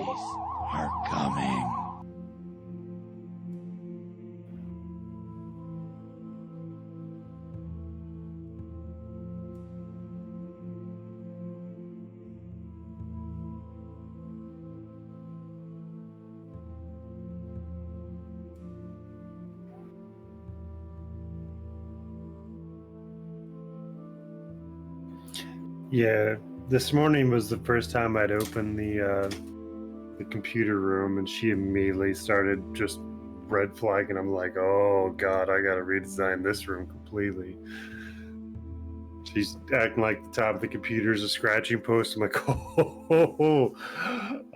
zombies are coming. Yeah, this morning was the first time I'd opened the computer room, and she immediately started just red flagging. I'm like, oh god, I gotta redesign this room completely. She's acting like the top of the computer is a scratching post. I'm like, oh,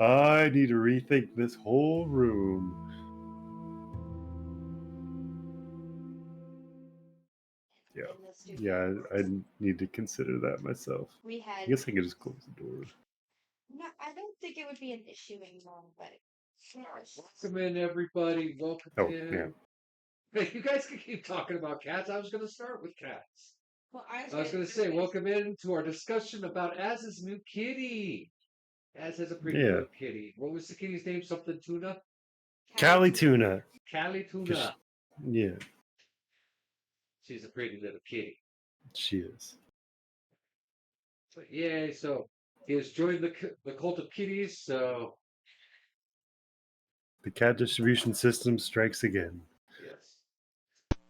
I need to rethink this whole room. Yeah, in the studio. yeah, I need to consider that myself. We I had guess I could just close the door. no, I don't think it would be an issue anymore, but Welcome in, everybody. Welcome Oh, in. yeah. Hey, you guys can keep talking about cats. I was going to start with cats. well, I was going to say, welcome in to our discussion about Az's new kitty. Az has a pretty Yeah. little kitty. What was the kitty's name? Something Tuna? Cali Tuna. Cali Tuna. Yeah, She's a pretty little kitty. she is. But yay, so he has joined the cult of kitties, so The cat distribution system strikes again. yes.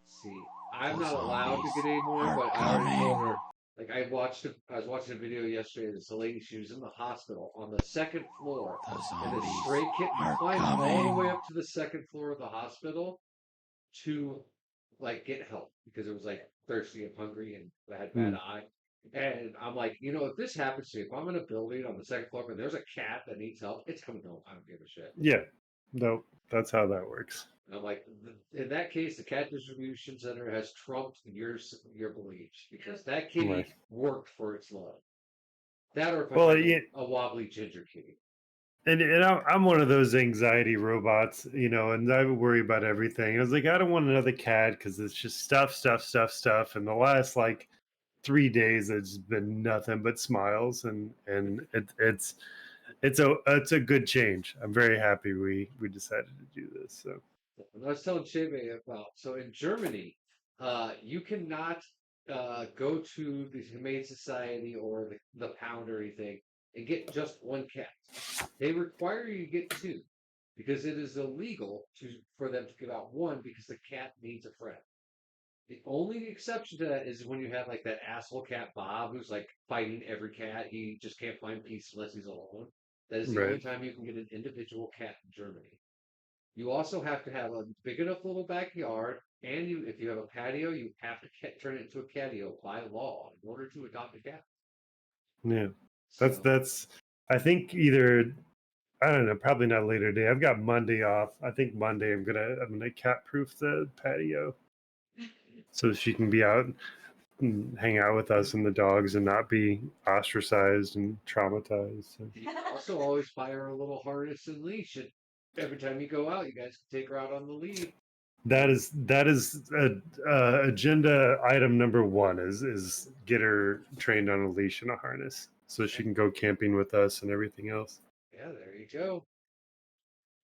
See, I'm not allowed to get any more, but I already told her. Like I was watching a video yesterday. This lady, she was in the hospital on the second floor, and the stray kitten climbed all the way up to the second floor of the hospital to like get help because it was like thirsty and hungry and I had bad eye. And I'm like, if this happens to me, if I'm in a building on the second floor and there's a cat that needs help, it's coming home. I don't give a shit. Yeah, no, that's how that works. And I'm like, in that case, the cat distribution center has trumped your beliefs because that kitty Right. worked for its love. That or if I Well, find yeah, a wobbly ginger kitty. and I'm one of those anxiety robots, and I worry about everything. I was like, I don't want another cat because it's just stuff. And the last like 3 days, it's been nothing but smiles, and it's a good change. I'm very happy we decided to do this. So And I was telling Chebe about, so in Germany, you cannot go to the Humane Society or the pound or anything and get just one cat. They require you to get two because it is illegal for them to give out one because the cat needs a friend. The only exception to that is when you have like that asshole cat Bob who's like fighting every cat. He just can't find peace unless he's alone. That is the only right. time you can get an individual cat in Germany. You also have to have a big enough little backyard, and if you have a patio, you have to turn it into a catio by law in order to adopt a cat. Yeah, So, that's. I think either I don't know, probably not later today. I've got Monday off. I think Monday I'm gonna cat proof the patio so she can be out and hang out with us and the dogs and not be ostracized and traumatized. So. you also always buy her a little harness and leash, and every time you go out, you guys can take her out on the lead. That is agenda item number one is get her trained on a leash and a harness so she can go camping with us and everything else. Yeah, there you go.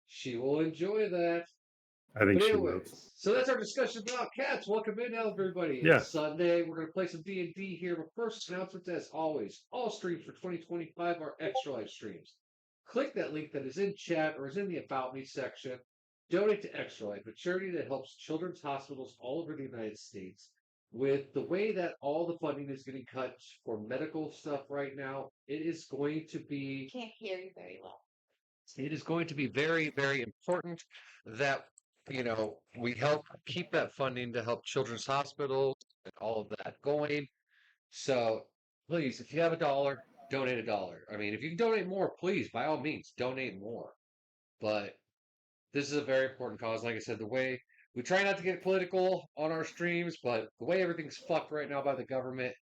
She will enjoy that. I think But she will. anyways, so that's our discussion about cats. Welcome in, everybody. Yeah. It's Sunday. We're going to play some D&D here. But first, announcements as always. All streams for 2025 are Extra Life streams. Click that link that is in chat or is in the About Me section. Donate to Extra Life, a charity that helps children's hospitals all over the United States. With the way that all the funding is getting cut for medical stuff right now, it is going to be... Can't hear you very well. It is going to be very, very important that we help keep that funding to help children's hospitals and all of that going. So please, if you have $1, donate $1. I mean, if you can donate more, please, by all means, donate more. But this is a very important cause. Like I said, the way we try not to get political on our streams, but the way everything's fucked right now by the government,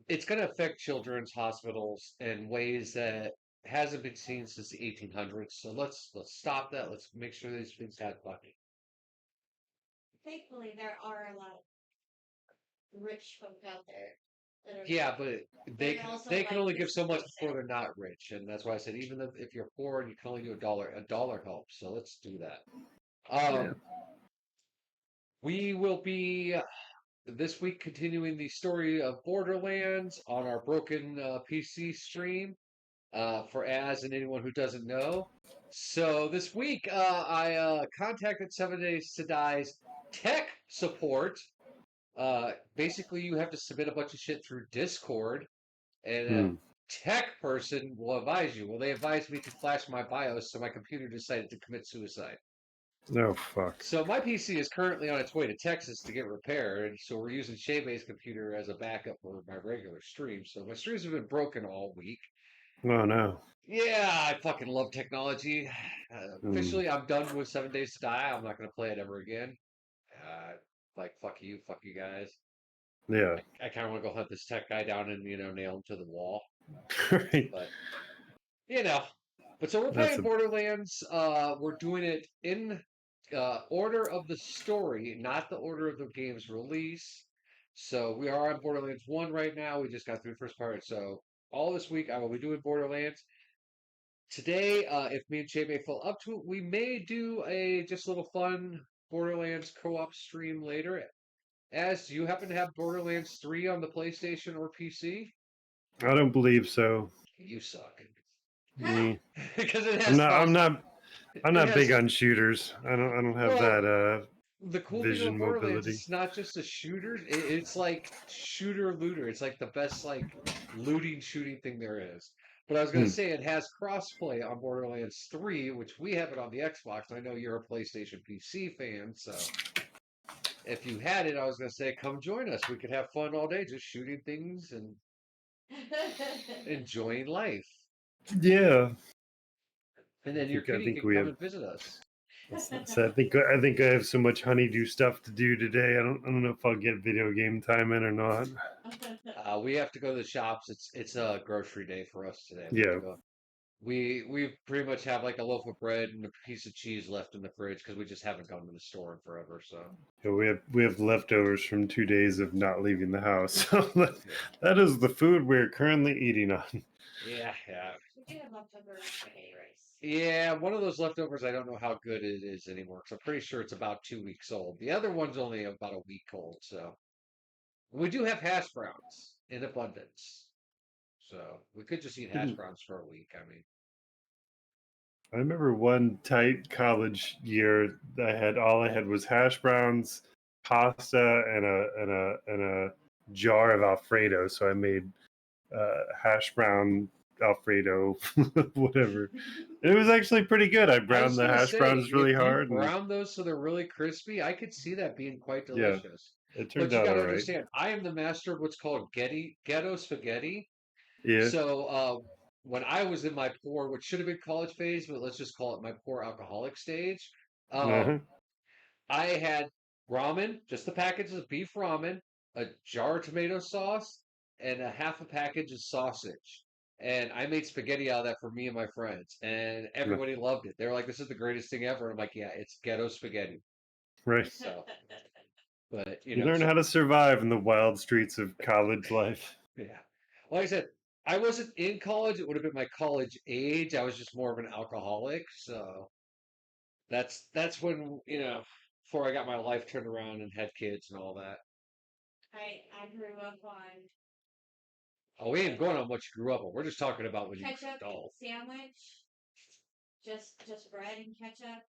it's going to affect children's hospitals in ways that hasn't been seen since the 1800s. So let's stop that. Let's make sure these things have funding. Thankfully, there are a lot of rich folk out there that are Yeah, but they also they can like only give this so much before basic. they're not rich, and that's why I said even if you're poor and you can only do a dollar helps. So let's do that. Yeah. We will be this week continuing the story of Borderlands on our broken PC stream for Az and anyone who doesn't know. So this week I contacted 7 Days to Die's tech support. Basically, you have to submit a bunch of shit through Discord, and a Hmm. tech person will advise you. Well, they advised me to flash my BIOS, so my computer decided to commit suicide. Oh fuck. So my PC is currently on its way to Texas to get repaired. So we're using Shaybay's computer as a backup for my regular stream. So my streams have been broken all week. Oh no. Yeah, I fucking love technology. Hmm. Officially, I'm done with 7 Days to Die. I'm not going to play it ever again. Like, fuck you guys. Yeah. I kind of want to go hunt this tech guy down and, nail him to the wall. Right. But, you know. But so we're That's playing a Borderlands. We're doing it in order of the story, not the order of the game's release. So we are on Borderlands 1 right now. We just got through the first part. So all this week I will be doing Borderlands. Today, if me and Jay may fall up to it, we may do a just a little fun Borderlands co-op stream later. As do you happen to have Borderlands 3 on the PlayStation or PC? I don't believe so. You suck. Me. Because it I'm has not I'm cross not I'm it not big has on shooters. I don't have well that the cool thing vision about Borderlands, mobility. it's not just a shooter, it's like shooter looter. It's like the best like looting shooting thing there is. But I was gonna Hmm. say it has crossplay on Borderlands 3, which we have it on the Xbox. I know you're a PlayStation PC fan, so if you had it, I was gonna say come join us. We could have fun all day just shooting things and enjoying life. Yeah. And then your I kitty think can we come have and visit us. so I think I have so much honeydew stuff to do today. I don't know if I'll get video game time in or not. We have to go to the shops. It's a grocery day for us today. We have to Yeah. go. We pretty much have like a loaf of bread and a piece of cheese left in the fridge because we just haven't gone to the store in forever. So Yeah, we have leftovers from 2 days of not leaving the house. So yeah, that is the food we're currently eating on. yeah. We do have leftover spaghetti rice. Yeah, one of those leftovers, I don't know how good it is anymore. Because I'm pretty sure it's about 2 weeks old. The other one's only about a week old. So we do have hash browns in abundance. So we could just eat hash browns for a week. I mean, I remember one tight college year all I had was hash browns, pasta, and a jar of Alfredo. So I made hash brown Alfredo, whatever. It was actually pretty good. I I was browned the gonna hash say, browns if really you hard, and brown those so they're really crispy, I could see that being quite yeah, delicious. it turned But you out got all to right. understand, I am the master of what's called ghetto spaghetti. Yeah. So when I was in my poor, what should have been college phase, but let's just call it my poor alcoholic stage, Uh-huh. I had ramen, just the package of beef ramen, a jar of tomato sauce, and a half a package of sausage. And I made spaghetti out of that for me and my friends, and No, everybody loved it. They were like, "This is the greatest thing ever." And I'm like, "Yeah, it's ghetto spaghetti." right. So, but You learn how to survive in the wild streets of college life. yeah. Like I said, I wasn't in college. It would have been my college age. I was just more of an alcoholic. So that's when, before I got my life turned around and had kids and all that. I grew up on Oh, we ain't going on what you grew up on. We're just talking about when you were an ketchup adult. sandwich, just bread and ketchup.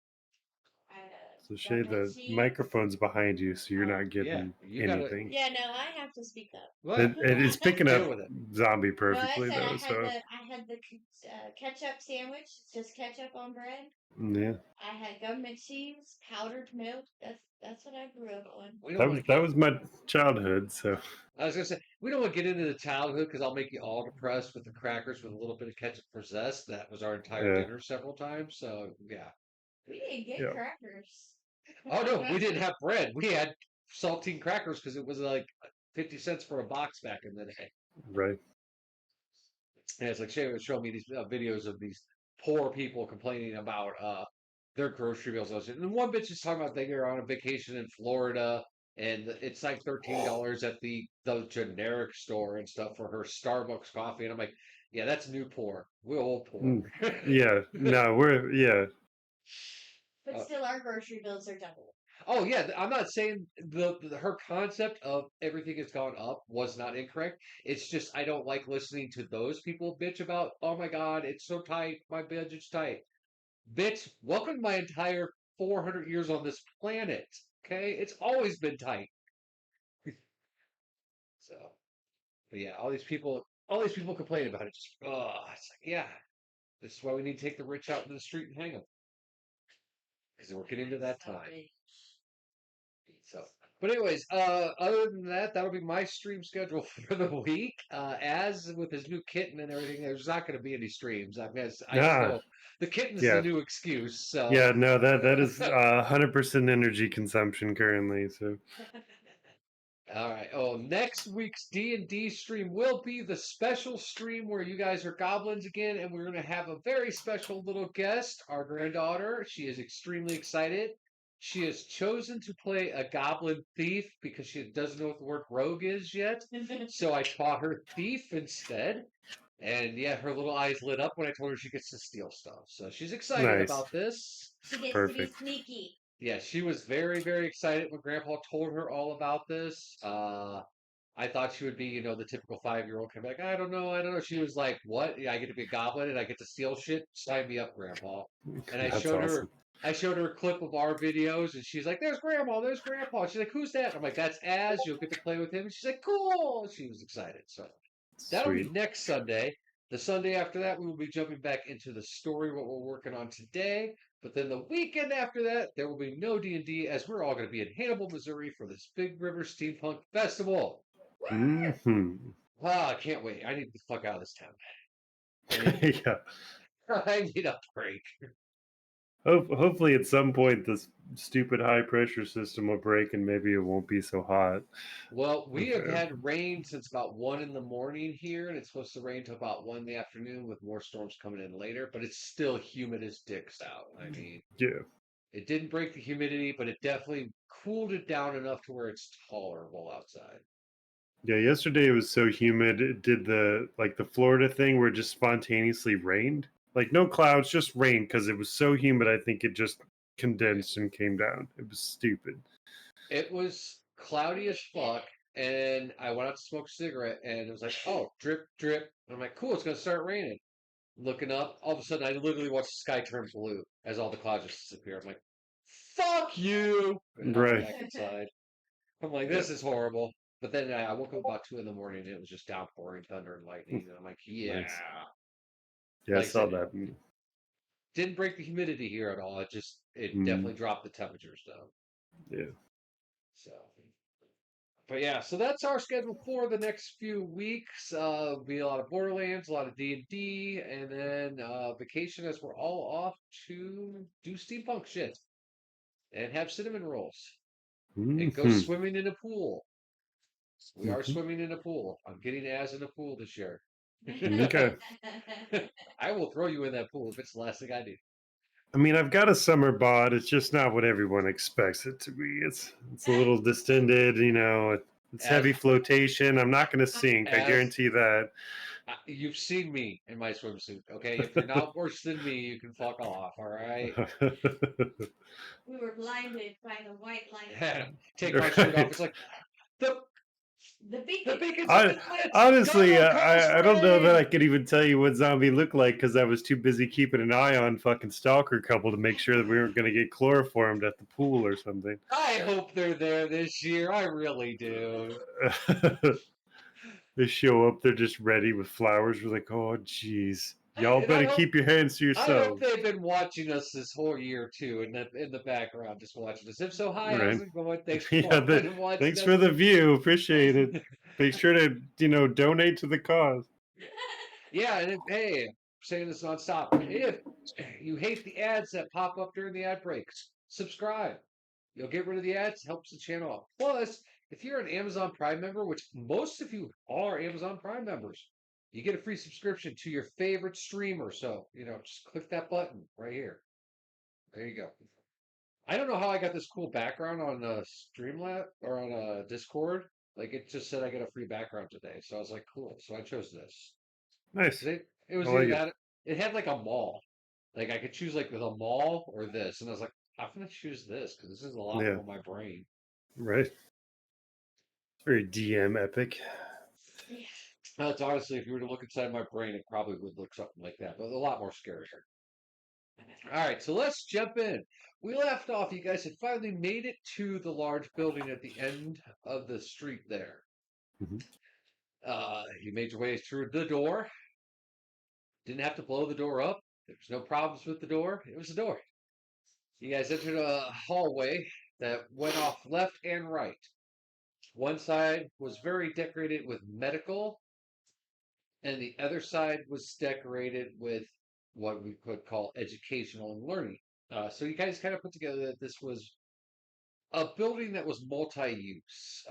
I had So a Shay, government the cheese. microphone's behind you, so you're not Yeah, getting you gotta anything. Yeah, no, I have to speak up. what? It's picking up Deal with it. zombie No, I perfectly said though. So I had the ketchup sandwich, just ketchup on bread. yeah, I had government cheese, powdered milk. That's what I grew up on. We don't that want was to that get. was my childhood. So I was gonna say we don't want to get into the childhood because I'll make you all depressed with the crackers with a little bit of ketchup for zest. That was our entire yeah, dinner several times. So yeah. We didn't get yeah, crackers. Oh no, we didn't have bread. We had saltine crackers because it was like 50 cents for a box back in the day. right. And it's like Shay was showing me these videos of these poor people complaining about their grocery bills. And one bitch is talking about they were on a vacation in Florida and it's like $13 at the generic store and stuff for her Starbucks coffee, and I'm like, yeah, that's new poor. We're old poor. Mm, yeah, no, yeah. But Uh, still, our grocery bills are double. Oh yeah, I'm not saying her concept of everything has gone up was not incorrect. It's just I don't like listening to those people bitch about, oh my God, it's so tight, my budget's tight. Bitch, welcome to my entire 400 years on this planet. Okay, it's always been tight. So, but yeah, all these people complain about it. Just, oh, it's like, yeah, this is why we need to take the rich out into the street and hang them because we're getting to that time. So, but anyways, other than that, that'll be my stream schedule for the week. As with his new kitten and everything, there's not going to be any streams. I guess I just Ah, know the kitten's the yeah, new excuse. So, yeah. No, that is 100% energy consumption currently. So all right. Oh, next week's D&D stream will be the special stream where you guys are goblins again, and we're going to have a very special little guest, our granddaughter. She is extremely excited. She has chosen to play a goblin thief because she doesn't know what the word rogue is yet. So I taught her thief instead. And yeah, her little eyes lit up when I told her she gets to steal stuff. So she's excited nice, about this. She gets to be perfect. sneaky. Yeah, she was very, very excited when Grandpa told her all about this. I thought she would be, the typical 5-year-old kind of like, I don't know, I don't know. She was like, "What? Yeah, I get to be a goblin and I get to steal shit? Sign me up, Grandpa." And That's awesome. I showed her a clip of our videos, and she's like, "There's Grandma, there's Grandpa." She's like, "Who's that?" I'm like, "That's Az. You'll get to play with him." And she's like, "Cool." She was excited. So that'll be Sweet. next Sunday. The Sunday after that, we will be jumping back into the story, what we're working on today. But then the weekend after that, there will be no D&D as we're all going to be in Hannibal, Missouri for this Big River Steampunk Festival. Hmm. Ah, I can't wait. I need the fuck out of this town. I need, Yeah. I need a break. Hopefully, at some point, this stupid high pressure system will break and maybe it won't be so hot. Well, we have Okay. had rain since about 1 in the morning here, and it's supposed to rain till about 1 in the afternoon with more storms coming in later, but it's still humid as dicks out. I mean, Yeah. it didn't break the humidity, but it definitely cooled it down enough to where it's tolerable outside. Yeah. Yesterday it was so humid. It did the Florida thing where it just spontaneously rained. Like no clouds, just rain because it was so humid. I think it just Yeah. condensed and came down. It was stupid. It was cloudy as fuck, and I went out to smoke a cigarette, and it was like, oh, drip, drip. And I'm like, cool, it's gonna start raining. Looking up, all of a sudden, I literally watched the sky turn blue as all the clouds just disappear. I'm like, fuck you! And I went Right. back inside. I'm like, Yeah. this is horrible. But then I woke up about 2 in the morning, and it was just downpouring thunder and lightning. And I'm like, yeah. Nice. Yeah, I Like I saw said, that. didn't break the humidity here at all. It Mm, definitely dropped the temperatures though. yeah. So, but yeah, so that's our schedule for the next few weeks. Be a lot of Borderlands, a lot of D&D, and then vacation as we're all off to do steampunk shit and have cinnamon rolls and go Hmm. swimming in a pool. We are Hmm. swimming in a pool. I'm getting Az in a pool this year. Okay. I will throw you in that pool if it's the last thing I do. I mean, I've got a summer bod. It's just not what everyone expects it to be. It's a little distended, It's As heavy flotation. I'm not going to sink. I as guarantee that. You've seen me in my swimsuit, okay? If you're not worse than me, you can fuck off, all right? We were blinded by the white light. Take my shirt off. Right. It's like the The the beacon. beacon's up I in blitz. honestly, Go Ghost I don't know that I Ray! could even tell you what zombie looked like because I was too busy keeping an eye on fucking stalker couple to make sure that we weren't going to get chloroformed at the pool or something. I hope they're there this year. I really do. They show up, they're just ready with flowers. We're like, oh, jeez. Y'all And better keep your hands to I hope yourselves. they've been watching us this whole year too, in the background, just watching us. If so, hi, how's Right. it going? Thanks for Yeah, following and watching thanks for us. the view. Appreciate it. Make sure to, donate to the cause. Yeah, and hey, I'm saying this nonstop. If you hate the ads that pop up during the ad breaks, subscribe. You'll get rid of the ads, helps the channel out. Plus, if you're an Amazon Prime member, which most of you are Amazon Prime members, you get a free subscription to your favorite streamer. So, just click that button right here. There you go. I don't know how I got this cool background on Streamlab or on Discord. Like it just said I get a free background today, so I was like, cool. So I chose this. Nice. It I was like either it. that. It had like a mall. Like I could choose like the mall or this, and I was like, I'm gonna choose this because this is a lot Yeah. more my brain. Right. It's very DM epic. Yeah. That's honestly, if you were to look inside my brain, it probably would look something like that, but a lot more scarier. All right, so let's jump in. We left off. You guys had finally made it to the large building at the end of the street there. Mhm. You made your way through the door. Didn't have to blow the door up. There was no problems with the door. It was a door. You guys entered a hallway that went off left and right. One side was very decorated with medical, and the other side was decorated with what we could call educational and learning. So you guys kind of put together that this was a building that was multi-use.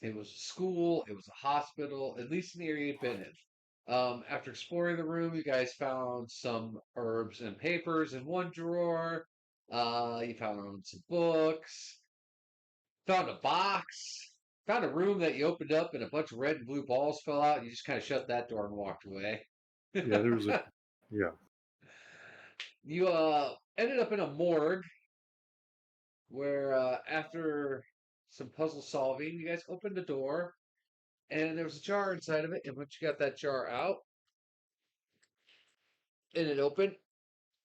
It was a school, it was a hospital, at least in the area you'd been in. After exploring the room, you guys found some herbs and papers in one drawer. You found some books, found a box, found a room that you opened up and a bunch of red and blue balls fell out. And you just kind of shut that door and walked away. Yeah, there was a. Yeah. You ended up in a morgue where after some puzzle solving, you guys opened the door and there was a jar inside of it. And once you got that jar out and it opened,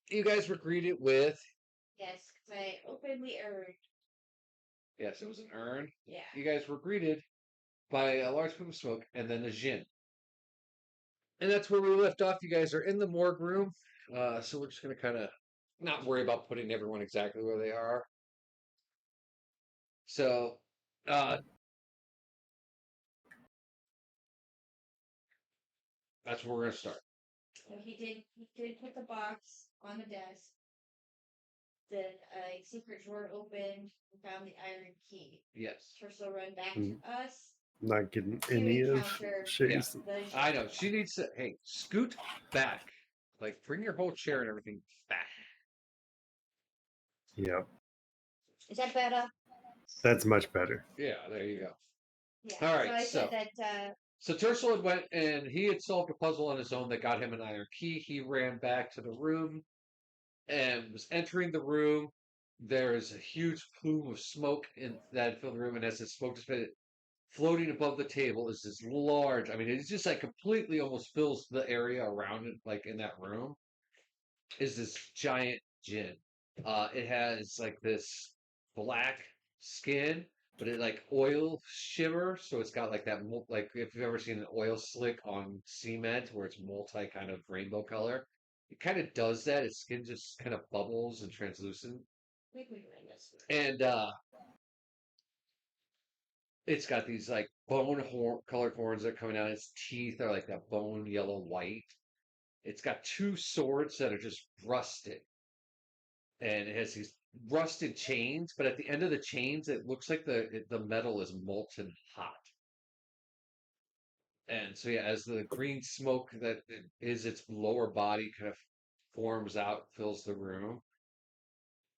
you guys were greeted with Yes, because I openly erred. yes, it was an urn. Yeah. You guys were greeted by a large plume of smoke and then a Jin. And that's where we left off. You guys are in the morgue room. So we're just going to kind of not worry about putting everyone exactly where they are. So uh, that's where we're going to start. So he did put the box on the desk. Then a secret drawer opened and found the iron key. Yes. Terso run back Mm. to us. Not getting You any of encounter Shay's. the I know. She needs to, hey, scoot back. Like, bring your whole chair and everything back. Yeah, Is that better? that's much better. Yeah, there you go. Yeah. All right, So I said that So Tercel had went and he had solved a puzzle on his own that got him an iron key. He ran back to the room and was entering the room. There's a huge plume of smoke that had filled the room, and as the smoke dissipated, floating above the table is this large. I mean, it's just like completely almost fills the area around it, like in that room. Is this giant gin? It has like this black skin, but it like oil shimmer, so it's got like that like if you've ever seen an oil slick on cement where it's multi kind of rainbow color, it kind of does that. Its skin just kind of bubbles and translucent, we can run this. and it's got these like colored horns that are coming out. Its teeth are like that bone yellow white. It's got two swords that are just rusted and it has these rusted chains, but at the end of the chains, it looks like the metal is molten hot. And so yeah, as the green smoke that is its lower body kind of forms out, fills the room,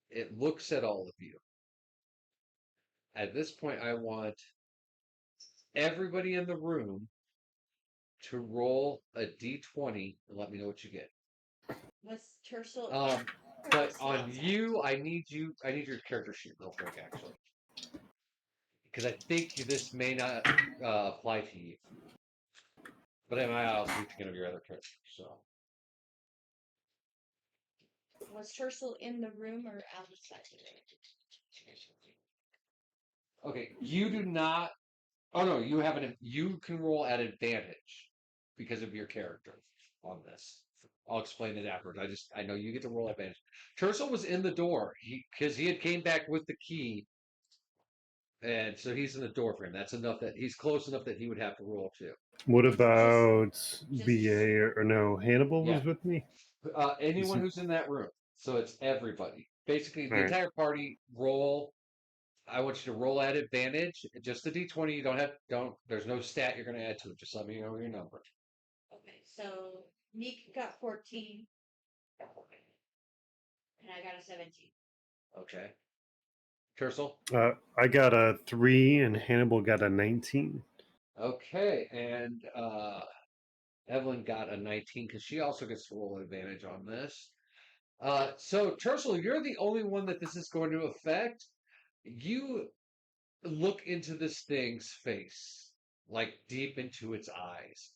it looks at all of you. At this point, I want everybody in the room to roll a d20 and let me know what you get. What's Terso? But on you, I need your character sheet real quick, actually, because I think this may not apply to you. But I might also be thinking of your other characters. So Was Terso in the room or outside the room? okay, you do not. Oh no, you have an. You can roll at advantage because of your character on this. I'll explain it afterwards. I know you get to roll advantage. Tercel was in the door. Because he had came back with the key, and so he's in the door frame. That's enough that he's close enough that he would have to roll too. What about BA or no? Hannibal Yeah. was with me. Anyone who's in that room. So it's everybody. Basically, the All right. entire party roll. I want you to roll at advantage. Just the d20. You there's no stat you're going to add to it. Just let me know your number. Okay, so Meek got 14, and I got a 17. Okay. Tercel? I got a 3 and Hannibal got a 19. Okay, and Evelyn got a 19 because she also gets to roll advantage on this. So Tercel, you're the only one that this is going to affect. You look into this thing's face, like deep into its eyes.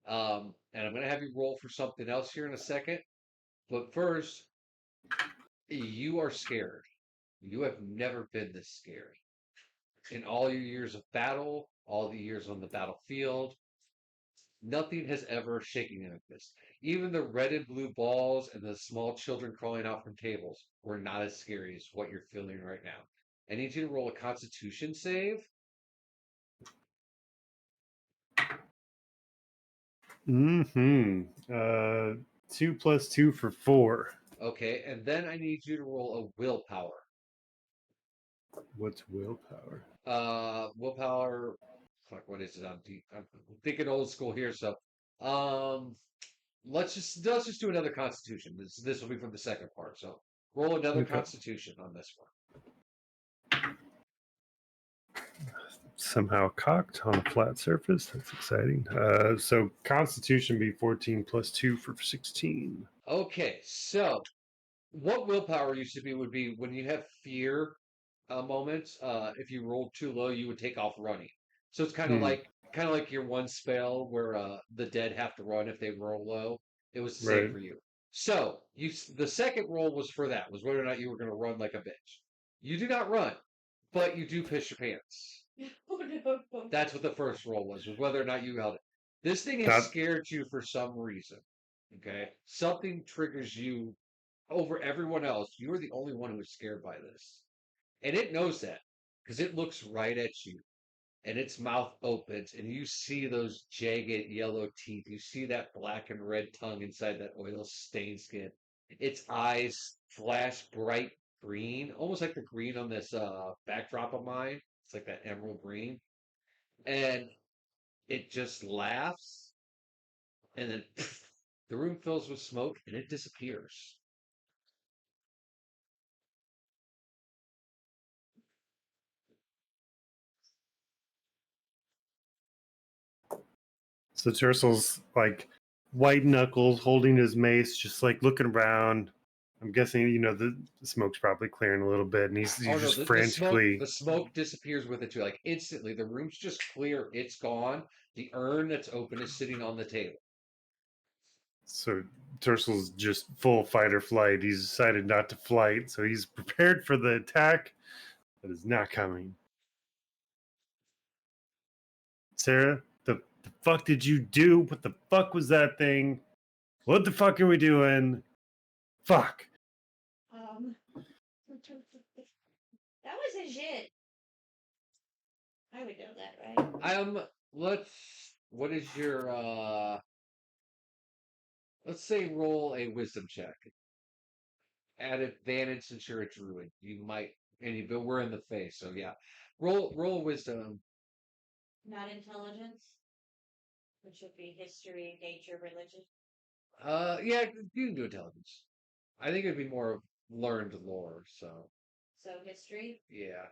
And I'm going to have you roll for something else here in a second. But first, you are scared. You have never been this scared. In all your years of battle, all the years on the battlefield, nothing has ever shaken you like this. Even the red and blue balls and the small children crawling out from tables were not as scary as what you're feeling right now. I need you to roll a constitution save. Mm-hmm. 2 plus 2 for 4. Okay, and then I need you to roll a willpower. What's willpower? Willpower. Fuck, what is it? I'm thinking old school here, so let's just do another constitution. This will be from the second part. So roll another Okay. constitution on this one. Somehow cocked on a flat surface. That's exciting. So Constitution be 14 plus 2 for 16. Okay, so what willpower used to be would be when you have fear moments. If you rolled too low, you would take off running. So it's kind of like your one spell where the dead have to run if they roll low. It was the same Right. for you. So the second roll was for that, was whether or not you were going to run like a bitch. You do not run, but you do piss your pants. Oh no. That's what the first roll was whether or not you held it. This thing has That scared you for some reason. Okay, something triggers you over everyone else. You're the only one who is scared by this. And it knows that because it looks right at you and its mouth opens and you see those jagged yellow teeth. You see that black and red tongue inside that oil stained skin. Its eyes flash bright green, almost like the green on this backdrop of mine. It's like that emerald green. And it just laughs and then the room fills with smoke and it disappears. so Tersel's like white knuckles holding his mace, just like looking around. I'm guessing the smoke's probably clearing a little bit, and he's Oh no, just the smoke frantically. the smoke disappears with it too. Like instantly, the room's just clear. It's gone. The urn that's open is sitting on the table. So Tersel's just full fight or flight. He's decided not to flight, so he's prepared for the attack that is not coming. Sarah, the fuck did you do? What the fuck was that thing? What the fuck are we doing? Fuck. That was a shit. I would know that, right? What is your let's say roll a wisdom check. At advantage since you're a druid. You might but we're in the face, so yeah. Roll wisdom. Not intelligence, which would be history, nature, religion. Yeah, you can do intelligence. I think it'd be more of learned lore, so So history. yeah.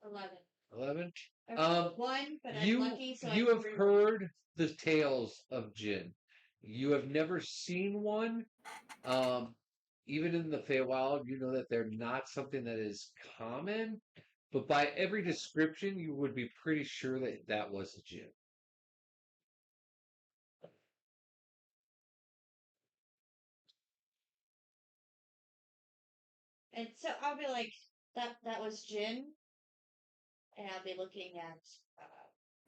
11. 11. I rolled 1, but I'm You lucky, so you I have can heard the tales of Jinn. You have never seen one. Even in the Feywild, you know that they're not something that is common. But by every description, you would be pretty sure that that was a Jinn. And so I'll be like, that was Jin, and I'll be looking at.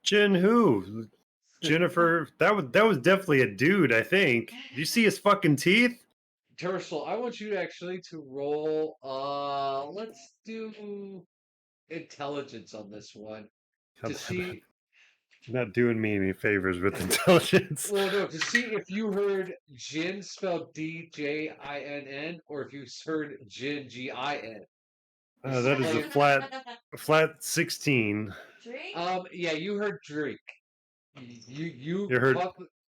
Jin who? Jennifer, that was definitely a dude, I think. Did you see his fucking teeth? Tercel, I want you actually to roll. Let's do intelligence on this one to see. Not doing me any favors with intelligence. Well, no, to see if you heard Jin spelled Djinn, or if you heard Jin Gin. That is a flat 16. Drink? Yeah, you heard drink. You You heard?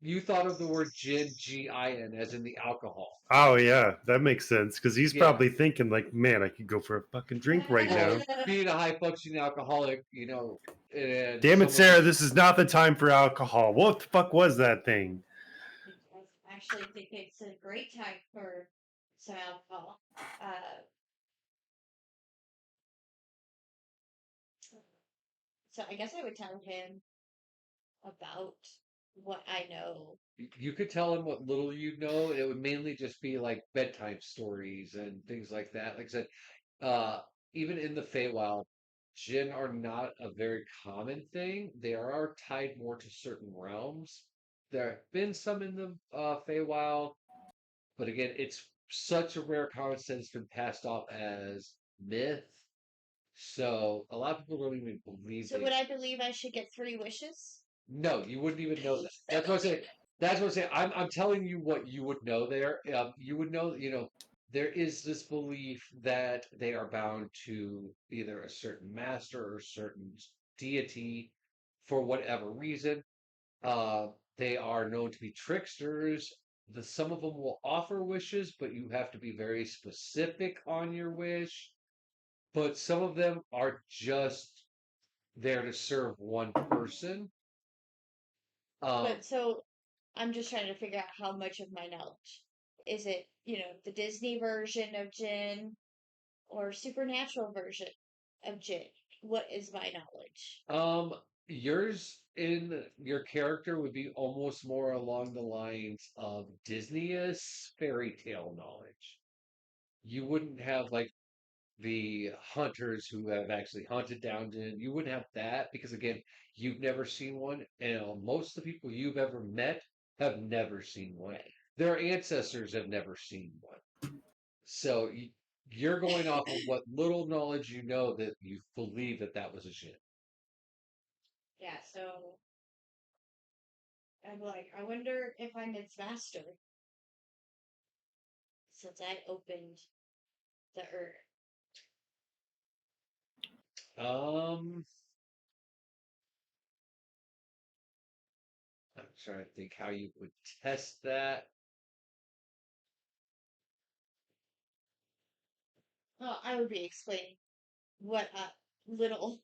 you thought of the word gin, Gin, as in the alcohol. Oh yeah, that makes sense because he's Yeah. probably thinking like, man, I could go for a fucking drink right now. Well, being a high functioning alcoholic, you know, and Damn it, someone Sarah, who's- this is not the time for alcohol. What the fuck was that thing? I actually think it's a great time for some alcohol. So I guess I would tell him about what I know. you could tell him what little you know, and it would mainly just be like bedtime stories and things like that. Like I said, uh, even in the Feywild, Jinn are not a very common thing. They are tied more to certain realms. There have been some in the Feywild, but again, it's such a rare concept that's been passed off as myth. So a lot of people don't even believe So they. would I believe I should get 3 wishes? No, you wouldn't even know that. That's what I'm saying. That's what I'm saying. I'm telling you what you would know there. You would know, you know, there is this belief that they are bound to either a certain master or a certain deity for whatever reason. Uh, they are known to be tricksters. Some of them will offer wishes, but you have to be very specific on your wish. But some of them are just there to serve one person. But so I'm just trying to figure out how much of my knowledge. Is it, the Disney version of Jin or supernatural version of Jin? What is my knowledge? Yours in your character would be almost more along the lines of Disney's fairy tale knowledge. You wouldn't have like the hunters who have actually hunted down Jin. You wouldn't have that because again, you've never seen one, and most of the people you've ever met have never seen one. Their ancestors have never seen one. So you're going off of what little knowledge you know that you believe that that was a Jin. Yeah, so I'm like, I wonder if I'm its master since I opened the urn. Um, I'm trying to think how you would test that. Oh, I would be explaining what little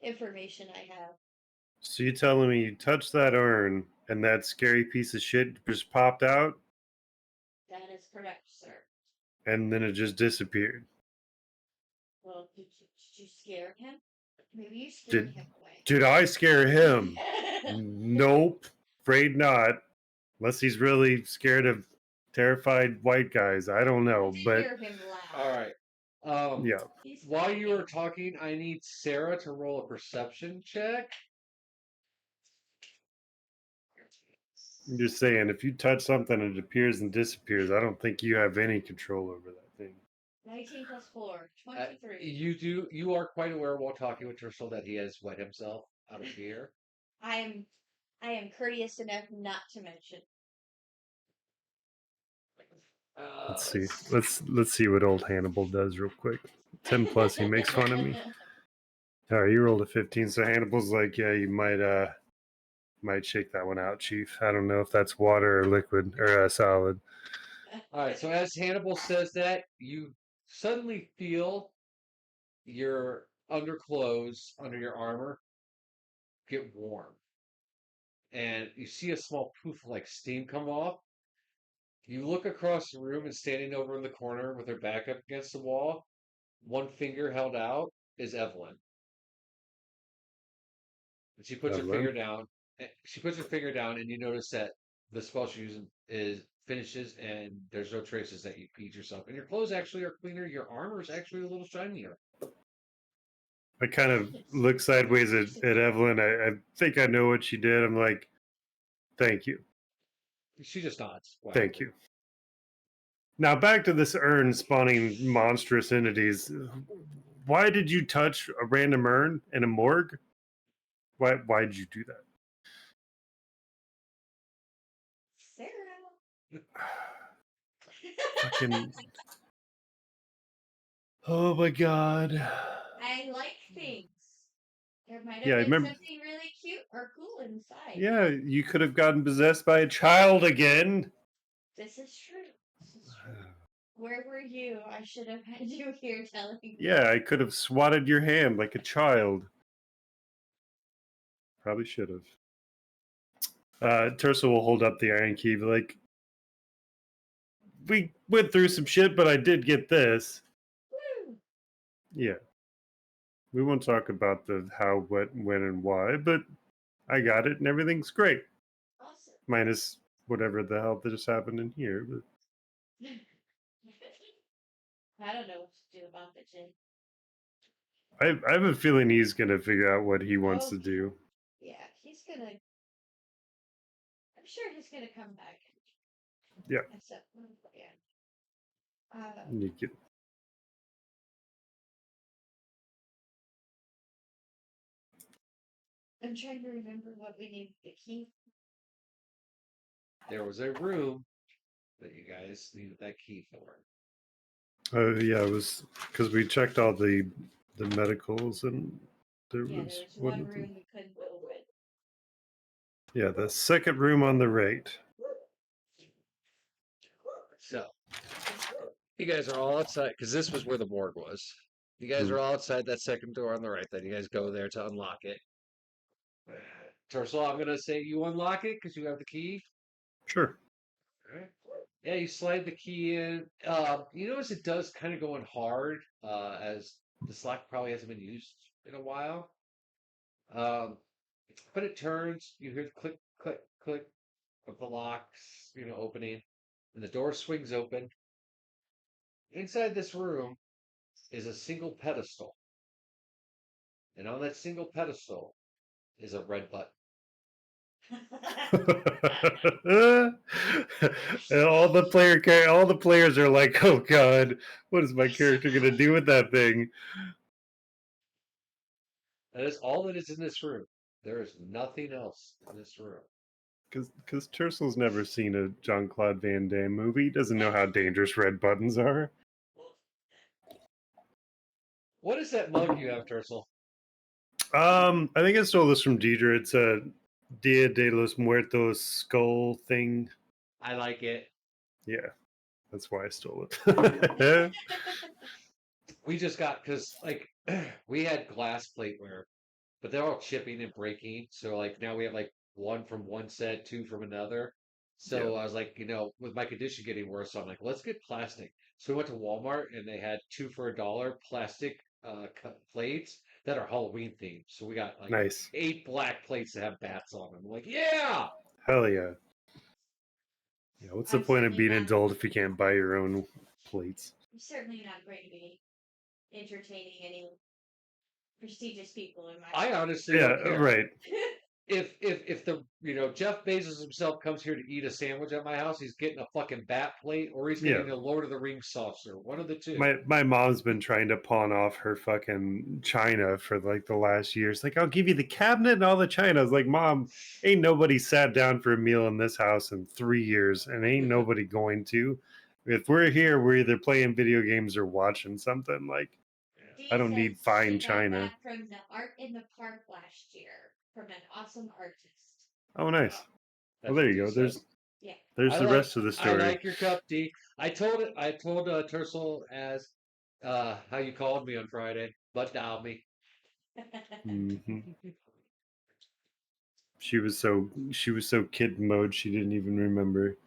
information I have. So you telling me you touched that urn and that scary piece of shit just popped out That is correct, sir. and then it just disappeared? Well, did you scare him? Maybe you scared Did him away. did I scare him? Nope, afraid not. Unless he's really scared of terrified white guys. I don't know, I did but hear him laugh. All right. yeah. He's While you were funny. talking, I need Sarah to roll a perception check. I'm just saying, if you touch something and it appears and disappears, I don't think you have any control over that thing. 19 plus 4, 23. You are quite aware while talking with Tercel that he has wet himself out of fear. I am courteous enough not to mention. Let's see. Let's see what old Hannibal does real quick. 10 plus, he makes fun of me. All right, you rolled a 15, so Hannibal's like, yeah, you might shake that one out, Chief. I don't know if that's water or liquid or solid. All right, so as Hannibal says that, you suddenly feel your underclothes under your armor get warm. And you see a small poof of like steam come off. You look across the room and standing over in the corner with her back up against the wall, one finger held out, is Evelyn. And she puts her Evelyn? finger down. She puts her finger down, and you notice that the spell she's using is finishes, and there's no traces that you peed yourself. And your clothes actually are cleaner. Your armor is actually a little shinier. I kind of look sideways at Evelyn. I think I know what she did. I'm like, thank you. She just nods. Thank you. Now back to this urn spawning monstrous entities. Why did you touch a random urn in a morgue? Why did you do that? Sarah. Fucking. Oh my god. I like things. There might have Yeah, I been remember- something really cute or cool inside. Yeah, you could have gotten possessed by a child again. This is true. Where were you? I should have had you here telling me. Yeah, I could have swatted your hand like a child. Probably should have. Tersa will hold up the iron key, like, we went through some shit, but I did get this. Woo! Yeah. We won't talk about the how, what, when, and why, but I got it and everything's great. Awesome. Minus whatever the hell that just happened in here. But I don't know what to do about the gin. I have a feeling he's going to figure out what he wants to Okay. do. Yeah, he's gonna. I'm sure he's gonna come back. Yeah. Except, yeah. You get, I'm trying to remember what we needed the key. There was a room that you guys needed that key for. yeah, it was because we checked all the medicals and there Yeah, was there was one one of them. room we couldn't open. Yeah, the second room on the right. So, you guys are all outside because this was where the morgue was. You guys Hmm. are all outside that second door on the right. Then you guys go there to unlock it. Tercel, I'm gonna say you unlock it because you have the key. Sure. Alright. Yeah, you slide the key in. You notice it does kind of go in hard, as the slack probably hasn't been used in a while. But it turns. You hear the click, click, click of the locks, opening, and the door swings open. Inside this room is a single pedestal, and on that single pedestal is a red button. And all the players are like, "Oh God, what is my character gonna do with that thing?" That is all that is in this room. There is nothing else in this room. Because Tersel's never seen a Jean-Claude Van Damme movie. He doesn't know how dangerous red buttons are. What is that mug you have, Tercel? I think I stole this from Deidre. It's a Dia de los Muertos skull thing. I like it. Yeah, that's why I stole it. We just got because we had glass plateware, but they're all chipping and breaking. So now we have one from one set, two from another. So Yeah. I was like, with my condition getting worse, so I'm like, let's get plastic. So we went to Walmart and they had 2 for $1 plastic plates that are Halloween themed. So we got Nice. 8 black plates that have bats on them. I'm like, yeah. Hell yeah. Yeah, what's the point of being an adult if you can't buy your own plates? I'm certainly not going to be entertaining any prestigious people in my I life. honestly don't care. Right. If the Jeff Bezos himself comes here to eat a sandwich at my house, he's getting a fucking bat plate or he's getting a Lord of the Rings saucer. One of the two. My mom's been trying to pawn off her fucking china for the last year. It's like, I'll give you the cabinet and all the china. I was like, Mom, ain't nobody sat down for a meal in this house in 3 years, and ain't nobody going to. If we're here, we're either playing video games or watching something. I don't need fine china. That from the art in the park last year from an awesome artist. Oh, nice. Well, there you go. There's the rest of the story. I like your cup, D. I told Tercel as how you called me on Friday, butt dialed me. Mm-hmm. She was so kid mode she didn't even remember.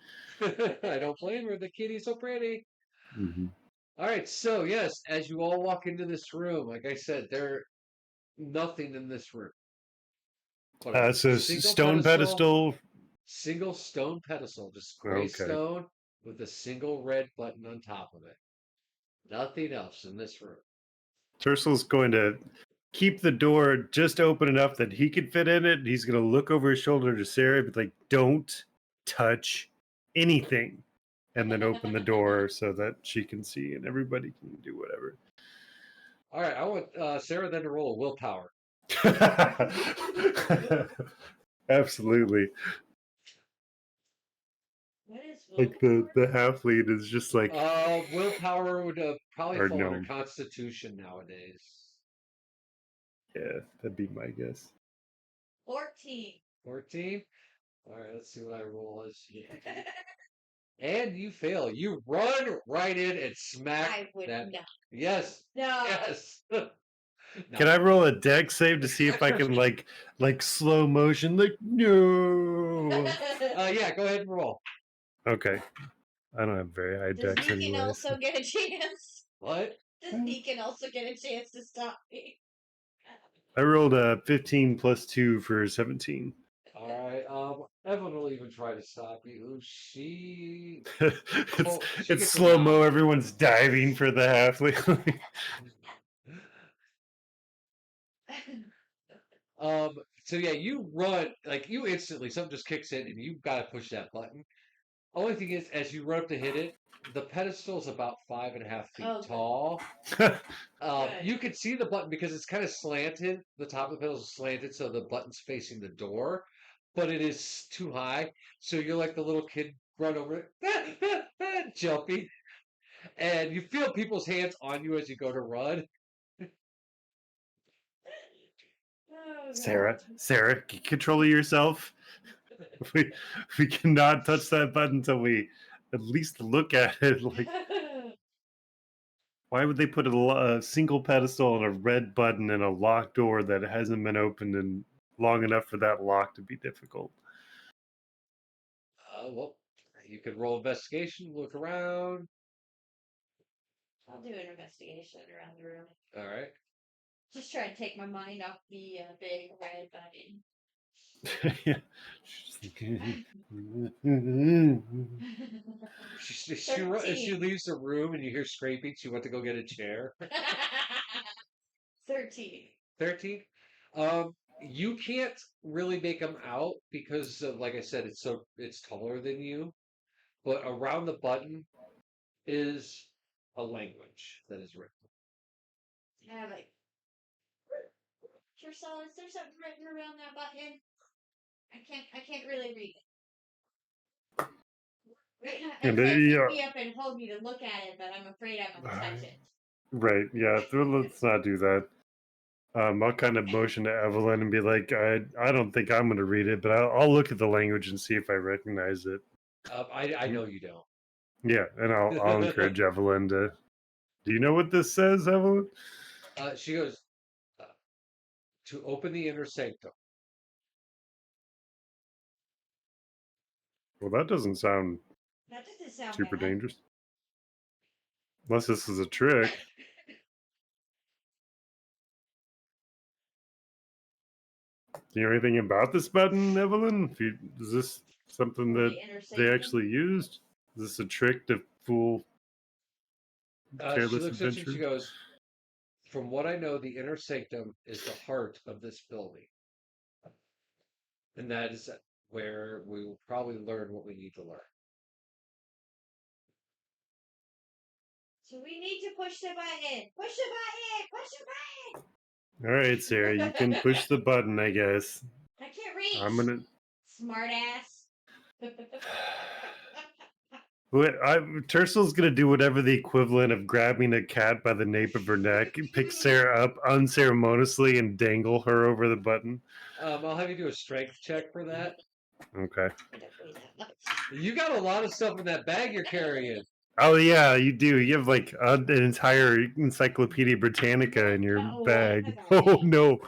I don't blame her. The kitty's so pretty. Mm-hmm. All right, so yes, as you all walk into this room, like I said, there's nothing in this room. So stone pedestal. Single stone pedestal, just gray stone with a single red button on top of it. Nothing else in this room. Tersel's going to keep the door just open enough that he could fit in it. He's going to look over his shoulder to Sarah and be like, "Don't touch anything," and then open the door so that she can see and everybody can do whatever. All right, I want Sarah then to roll willpower. Absolutely. What is the half lead is just like willpower would probably fall under gnome. Constitution nowadays. Yeah, that'd be my guess. 14. 14. All right, let's see what I roll as. And you fail. You run right in and smack I would that. not. Yes. No. Yes. Can I roll a deck save to see if I can like slow motion? Like no. Yeah, go ahead and roll. Okay. I don't have very high Does decks Deacon anyway. also get a chance? What? Does Deacon also get a chance to stop me? I rolled a 15 plus 2 for 17. All right. Evelyn will even try to stop you. She it's gets a slow mo. nod. Everyone's diving for the halfling. So yeah, you run like you instantly. Something just kicks in, and you've got to push that button. Only thing is, as you run up to hit it, the pedestal is about 5.5 feet tall. You can see the button because it's kind of slanted. The top of the pedestal is slanted, so the button's facing the door, but it is too high. So you're like the little kid run over it, jumping, and you feel people's hands on you as you go to run. Sarah, get control of yourself. We cannot touch that button until we at least look at it. Like, why would they put a single pedestal and a red button in a locked door that hasn't been opened in long enough for that lock to be difficult? Well, you could roll investigation, look around. I'll do an investigation around the room. All right. Just try to take my mind off the big red button. She leaves the room and you hear scraping. She went to go get a chair. 13. 13. You can't really make them out because, like I said, it's taller than you. But around the button is a language that is written. Yeah, like, Kersal, is there something written around that button? I can't really read it. I could pick me up and hold me to look at it, but I'm afraid I'm gonna touch it. Right, yeah. Let's not do that. I'll kind of motion to Evelyn and be like, I don't think I'm going to read it, but I'll look at the language and see if I recognize it. I know you don't. Yeah, and I'll encourage Evelyn to. Do you know what this says, Evelyn? She goes to open the inner sanctum. Well, that doesn't sound super bad. dangerous. Unless this is a trick. Do you know anything about this button, Evelyn? Is this something that they actually used? Is this a trick to fool careless She looks at you and she adventurers? goes, from what I know, the inner sanctum is the heart of this building. And that is where we will probably learn what we need to learn. So we need to push the button. Push the button. Push the button. All right, Sarah, you can push the button, I guess. I can't reach. I'm gonna. Smart ass. Tersel's gonna do whatever the equivalent of grabbing a cat by the nape of her neck, pick Sarah up unceremoniously, and dangle her over the button. I'll have you do a strength check for that. Okay. You got a lot of stuff in that bag you're carrying. Oh yeah, you do. You have like an entire Encyclopedia Britannica in your bag. Oh no,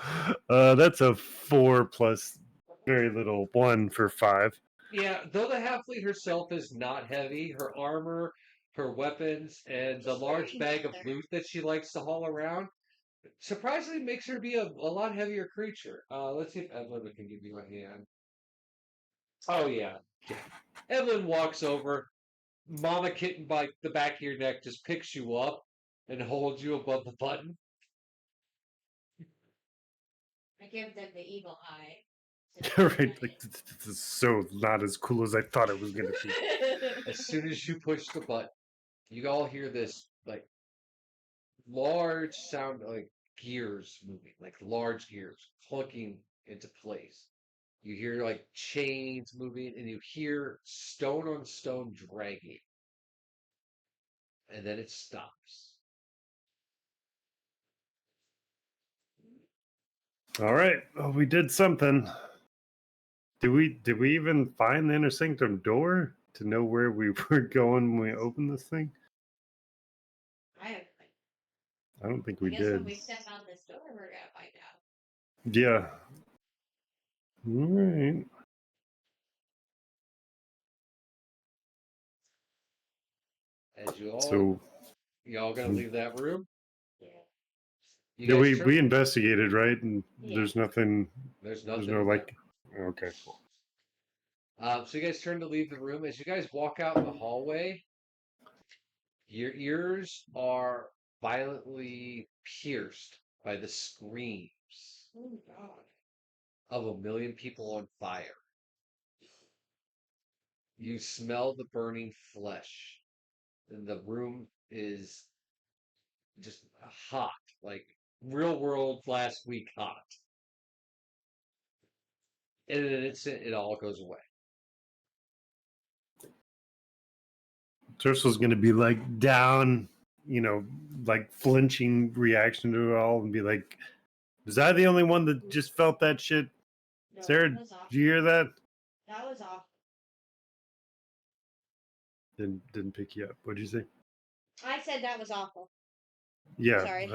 that's a 4 plus very little 1 for 5. Yeah, though the half-fleet herself is not heavy, her armor, her weapons, and the large bag of loot that she likes to haul around surprisingly makes her be a lot heavier creature. Let's see if Evelyn can give you a hand. Oh yeah. Evelyn walks over, Mama Kitten by the back of your neck just picks you up and holds you above the button. I give them the evil eye. Right, like this is so not as cool as I thought it was gonna be. As soon as you push the button, you all hear this like large sound, like gears moving, like large gears clunking into place. You hear like chains moving, and you hear stone on stone dragging, and then it stops. All right, well, we did something. Did we even find the inner sanctum door to know where we were going when we opened this thing? I I don't think we guess did. when we step out this door, we're gonna find out. Yeah. All right. As you all, So y'all gonna leave that room? Yeah. You yeah, guys we investigated, right? And Yeah. there's nothing. There's There's nothing. no in like. Okay, cool. So you guys turn to leave the room. As you guys walk out in the hallway, your ears are violently pierced by the screams Oh God. of a million people on fire. You smell the burning flesh, and the room is just hot, like real world last week hot. And in an instant, it all goes away. Tersel's gonna be like down, like flinching reaction to it all, and be like, "Was I the only one that just felt that shit?" No, Sarah, that was awful. did you hear that? That was awful. Didn't pick you up. What'd you say? I said that was awful. Yeah. Sorry.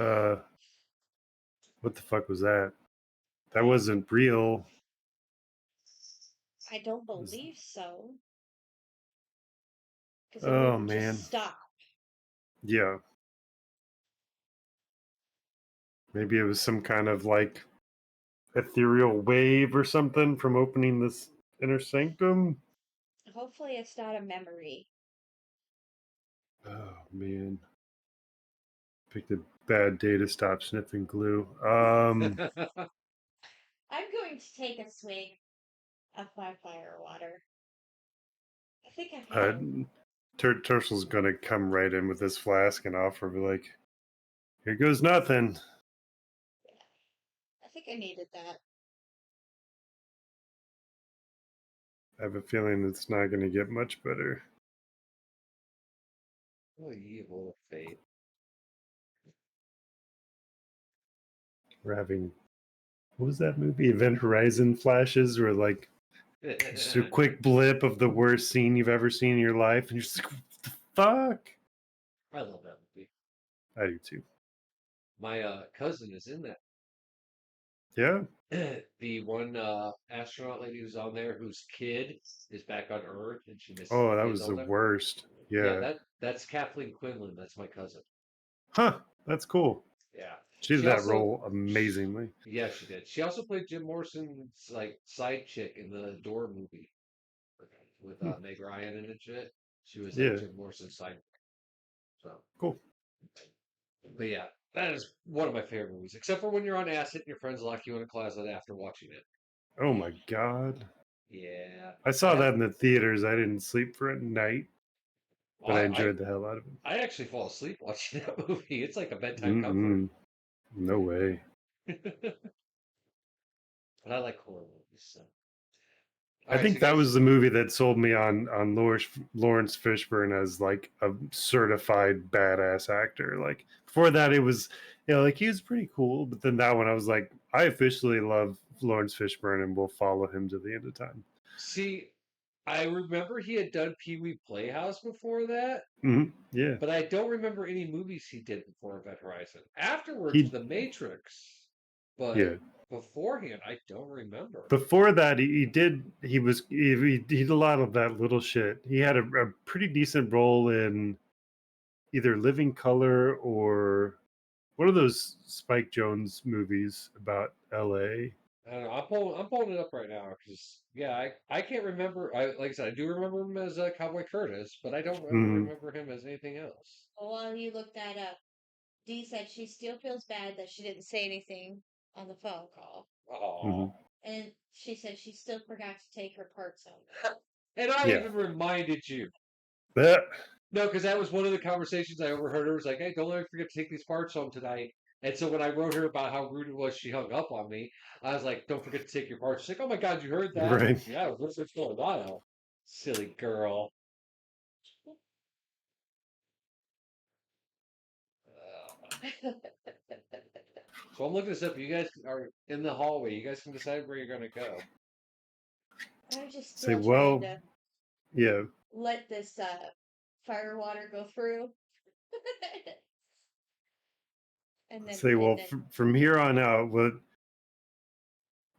What the fuck was that? That wasn't real. I don't believe so. Because Oh, wouldn't man. just stop. Yeah. Maybe it was some kind of like ethereal wave or something from opening this inner sanctum. Hopefully, it's not a memory. Oh man. Picked a bad day to stop sniffing glue. I'm going to take a swig of my fire water. I think I've had Tersel's gonna come right in with this flask and offer, be like, "Here goes nothing." I think I needed that. I have a feeling it's not gonna get much better. Oh, evil fate. We're having, what was that movie? Event Horizon flashes, where like just a quick blip of the worst scene you've ever seen in your life, and you're just like, "What the fuck?" I love that movie. I do too. My cousin is in that. Yeah. The one astronaut lady who's on there, whose kid is back on Earth, and she misses Oh, the that kids was all the the time. worst. Yeah, Yeah. that's Kathleen Quinlan. That's my cousin. Huh. That's cool. Yeah. She did She that also- role amazingly. Yeah, she did. She also played Jim Morrison's like side chick in the Door movie with Meg Ryan in it. Shit. She was like Yeah. Jim Morrison's side. So Cool. But yeah, that is one of my favorite movies. Except for when you're on acid and your friends lock you in a closet after watching it. Oh my god. Yeah. I saw that in the theaters. I didn't sleep for a night, but I enjoyed the hell out of it. I actually fall asleep watching that movie. It's like a bedtime comfort. Mm-mm. No way. But I like horror movies. So. I think that was the movie that sold me on Lawrence Fishburne as like a certified badass actor. Like before that, it was like he was pretty cool, but then that one I was like, I officially love Lawrence Fishburne and will follow him to the end of time. See, I remember he had done Pee Wee Playhouse before that. Mm-hmm. Yeah, but I don't remember any movies he did before Event Horizon. Afterwards, The Matrix, but beforehand, I don't remember. Before that, he did a lot of that little shit. He had a pretty decent role in either Living Color or one of those Spike Jonze movies about L.A. I don't know. I'm pulling it up right now because I can't remember. Like I said, I do remember him as Cowboy Curtis, but I don't remember him as anything else. Well, while you look that up, Dee said she still feels bad that she didn't say anything on the phone call. Oh. And she said she still forgot to take her parts home. And I even reminded you. That. No, because that was one of the conversations I overheard. Her was like, "Hey, don't let me forget to take these parts home tonight." And so when I wrote her about how rude it was, she hung up on me. I was like, "Don't forget to take your parts." She's like, "Oh my god, you heard that?" Right. Yeah, I was listening for a while. Silly girl. So I'm looking this up. You guys are in the hallway. You guys can decide where you're going to go. I'm just Say, still trying well, to yeah. let this fire water go through. And Say, well, then from here on out,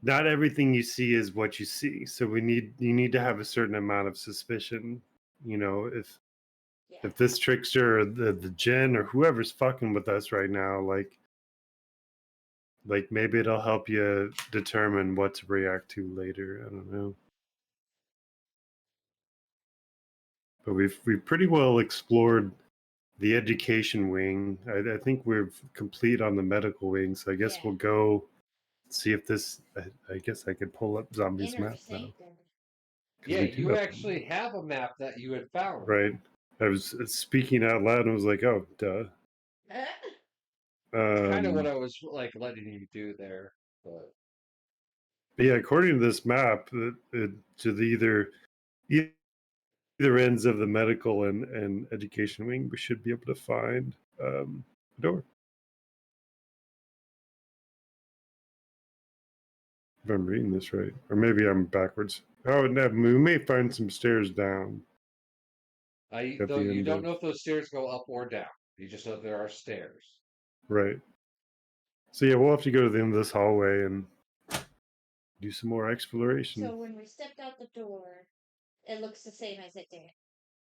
not everything you see is what you see. So you need to have a certain amount of suspicion. You know, yeah. if this trickster or the Jinn or whoever's fucking with us right now, like maybe it'll help you determine what to react to later. I don't know. But we've pretty well explored the education wing. I think we're complete on the medical wing, so I guess Yeah. we'll go see if this. I guess I could pull up Zombie's Inner map now. sanctum. 'cause Yeah, we do you have- actually have a map that you had found. right. I was speaking out loud and was like, "Oh, duh." It's kind of what Um, I was like letting you do there, but but yeah, according to this map, to either ends of the medical and education wing, we should be able to find a door. If I'm reading this right, or maybe I'm backwards. Oh, no, we may find some stairs down. At though the you end don't of- know if those stairs go up or down. You just know there are stairs. Right. So yeah, we'll have to go to the end of this hallway and do some more exploration. So when we stepped out the door, it looks the same as it did.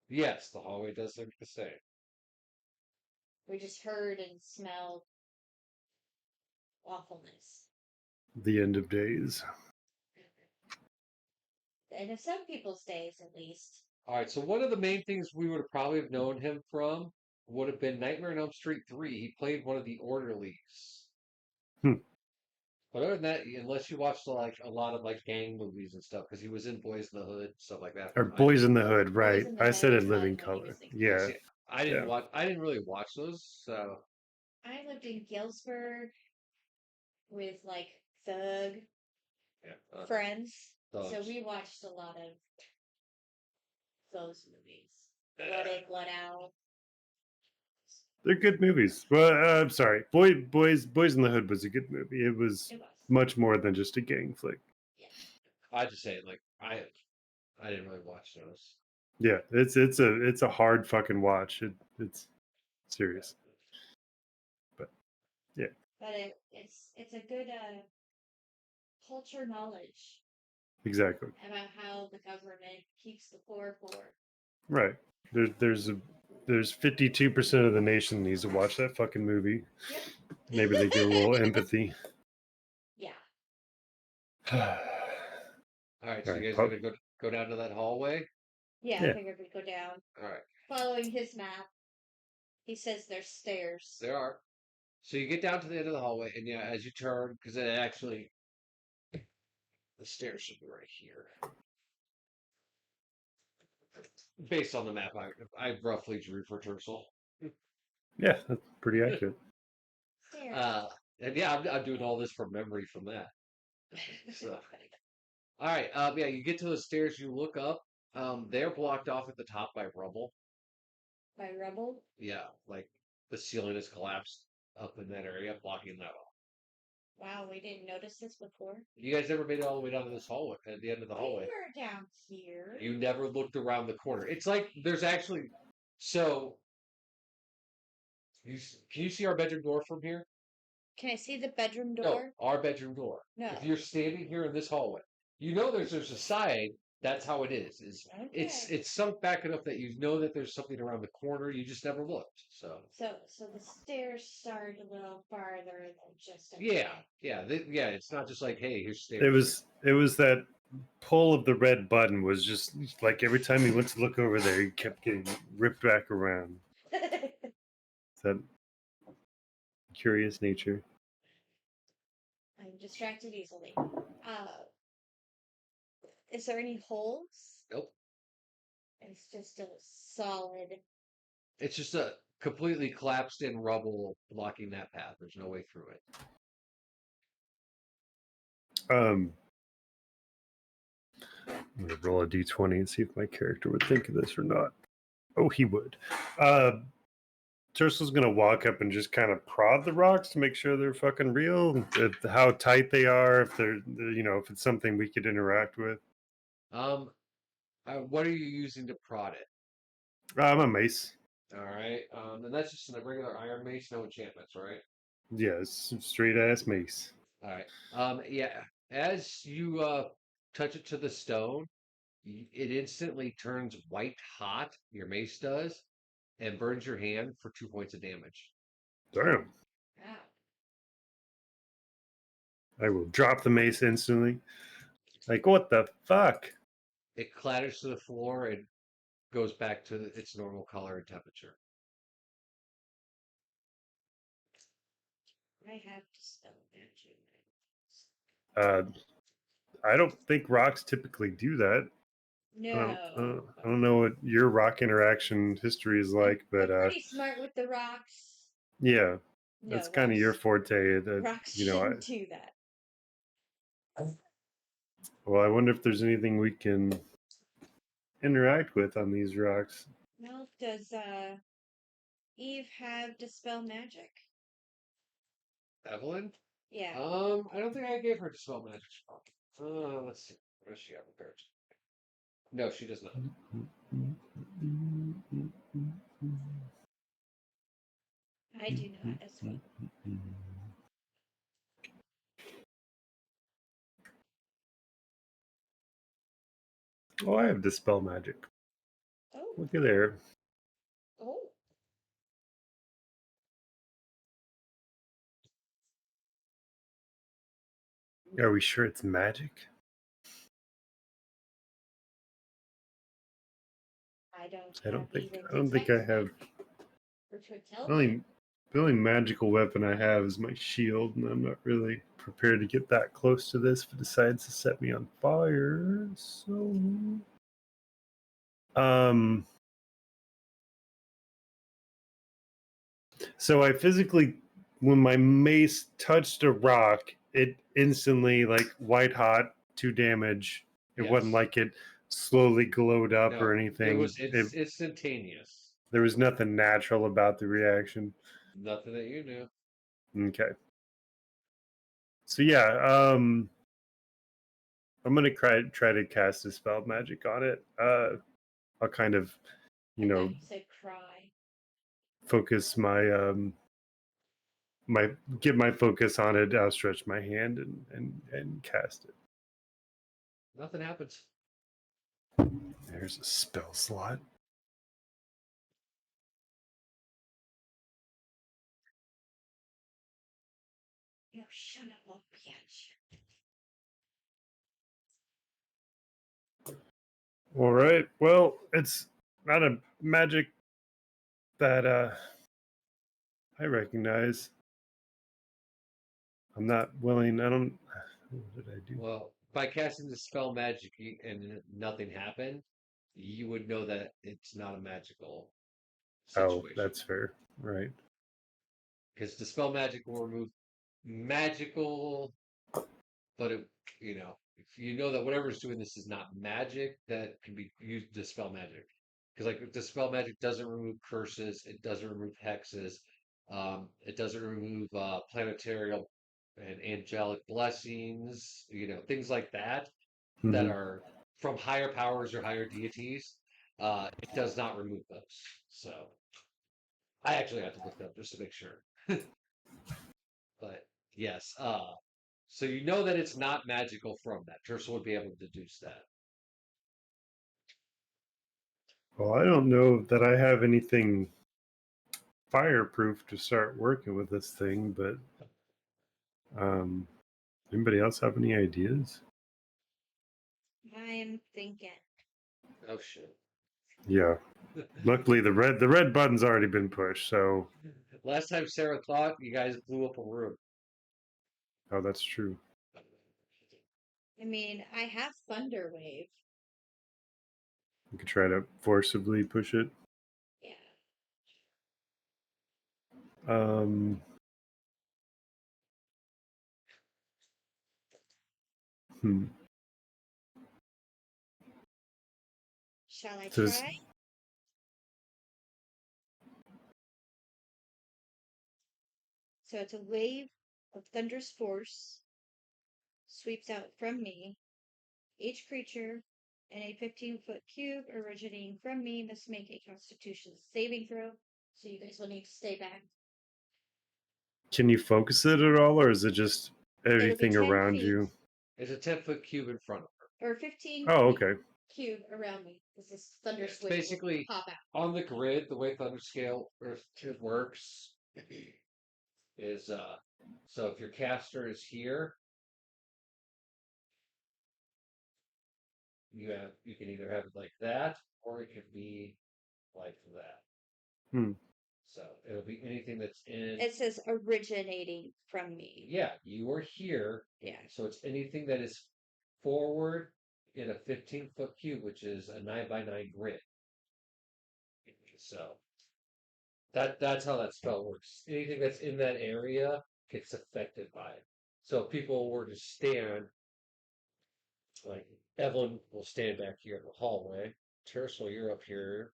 Yes, the hallway does look the same. We just heard and smelled awfulness. The end of days. And of some people's days, at least. All right, so one of the main things we would have probably have known him from would have been Nightmare on Elm Street 3. He played one of the orderlies. Hmm. But other than that, unless you watched like a lot of like gang movies and stuff, because he was in Boys in the Hood, stuff like that. Or Boys in the Hood, right? in the I Hood said is it what living he was color. thinking. Yeah. See, I didn't really watch those, so I lived in Galesburg with like thug yeah. friends, so Thugs. we watched a lot of those movies. Blood In, Blood Out. They're good movies. Well, I'm sorry. Boys in the Hood was a good movie. It was much more than just a gang flick. I just say like I didn't really watch those. Yeah, it's a hard fucking watch. It's serious. But yeah. But it's a good culture knowledge Exactly. about how the government keeps the poor poor. Right. There's 52% of the nation needs to watch that fucking movie. Yep. Maybe they get a little empathy. Yeah. All right, so All you right, guys gonna go down to that hallway? Yeah, Yeah. I figured we'd go down. All right, Following his map, he says there's stairs. there are. So you get down to the end of the hallway, and yeah, as you turn, because it actually the stairs should be right here. Based on the map, I roughly drew for Tercel. Yeah, that's pretty accurate. Stairs. And yeah, I'm doing all this from memory from that. So, all right, yeah, you get to the stairs, you look up. They're blocked off at the top by rubble. By rubble? Yeah, like the ceiling has collapsed up in that area, blocking that off. Wow, we didn't notice this before. You guys never made it all the way down to this hallway, at the end of the hallway. We were down here. You never looked around the corner. It's like there's actually so. Can you see our bedroom door from here? Can I see the bedroom No, door? our bedroom door. No. If you're standing here in this hallway, you know there's a side. That's how it is. Okay. It's sunk back enough that you know that there's something around the corner. You just never looked. So the stairs start a little farther than just. yeah. It's not just like hey, here's stairs. It was that pull of the red button was just like every time he went to look over there, he kept getting ripped back around. That curious nature. I'm distracted easily. Is there any holes? Nope. It's just a solid. It's just a completely collapsed in rubble blocking that path. There's no way through it. I'm gonna roll a d20 and see if my character would think of this or not. Oh, he would. Tercel's gonna walk up and just kind of prod the rocks to make sure they're fucking real, how tight they are, if they're, if it's something we could interact with. Um, what are you using to prod it? I'm a mace. All right. And that's just a regular iron mace, no enchantments, right? Yes, straight ass mace. All right. Yeah. As you touch it to the stone, it instantly turns white hot. Your mace does, and burns your hand for 2 points of damage. Damn. Wow. I will drop the mace instantly. Like, what the fuck? It clatters to the floor and goes back to its normal color and temperature. I have to spell magic. Uh, I don't think rocks typically do that. No. I don't know what your rock interaction history is like, but I'm pretty smart with the rocks. yeah, No, that's kind of your forte. That rocks you know, shouldn't do that. well, I wonder if there's anything we can interact with on these rocks. Well, does Eve have dispel magic? Evelyn? Yeah. I don't think I gave her dispel magic. Let's see. What does she have prepared? No, she does not. I do not as well. Oh, I have dispel magic. Oh. Look at there. Oh. Are we sure it's magic? I don't think detect I have. or to tell The only magical weapon I have is my shield, and I'm not really prepared to get that close to this if it decides to set me on fire. Um, so I physically, when my mace touched a rock, it instantly, like, white hot, 2 damage. It wasn't Yes. like it slowly glowed up or No, anything. instantaneous. There was nothing natural about the reaction. Nothing that you knew. Okay. So yeah, I'm gonna try to cast a spell magic on it. I'll kind of, you know, You said cry. focus my get my focus on it, outstretch my hand and cast it. Nothing happens. There's a spell slot. You shut up, bitch. All right. Well, it's not a magic that I recognize. I'm not willing. I don't. What did I do? Well, by casting the spell magic and nothing happened, you would know that it's not a magical Oh, situation. that's fair. Right. Because dispel magic will remove magical, but if you know that whatever's doing this is not magic, that can be used to dispel magic. Because like dispel magic doesn't remove curses, it doesn't remove hexes, it doesn't remove planetary and angelic blessings, things like that that Mhm. are from higher powers or higher deities. It does not remove those. So I actually have to look it up just to make sure. But yes, so you know that it's not magical from that. Tersa would be able to deduce that. Well, I don't know that I have anything fireproof to start working with this thing, but um, anybody else have any ideas? I'm thinking. Oh shit. Yeah. Luckily, the red button's already been pushed. So, Last time Sarah thought you guys blew up a room. oh, that's true. I mean, I have Thunder Wave. You could try to forcibly push it. Yeah. Um. Hmm. Shall I So try? So it's a wave of thunderous force sweeps out from me. Each creature in a 15-foot cube originating from me must make a Constitution saving throw. So you guys will need to stay back. Can you focus it at all, or is it just It'll be everything 10 around feet you? It's a 10-foot cube in front of her. or 15 Oh, feet okay. cube around me. Because this thunder It's switch will basically pop out. on the grid. The way Thunder Scale it works is so if your caster is here, you can either have it like that or it could be like that. Hmm. So it'll be anything that's in. It says originating from me. Yeah, you are here. Yeah. So it's anything that is forward in a 15-foot cube, which is a 9x9 grid. So that's how that spell works. Anything that's in that area gets affected by it. So if people were to stand, like Evelyn will stand back here in the hallway. Tercel, you're up here.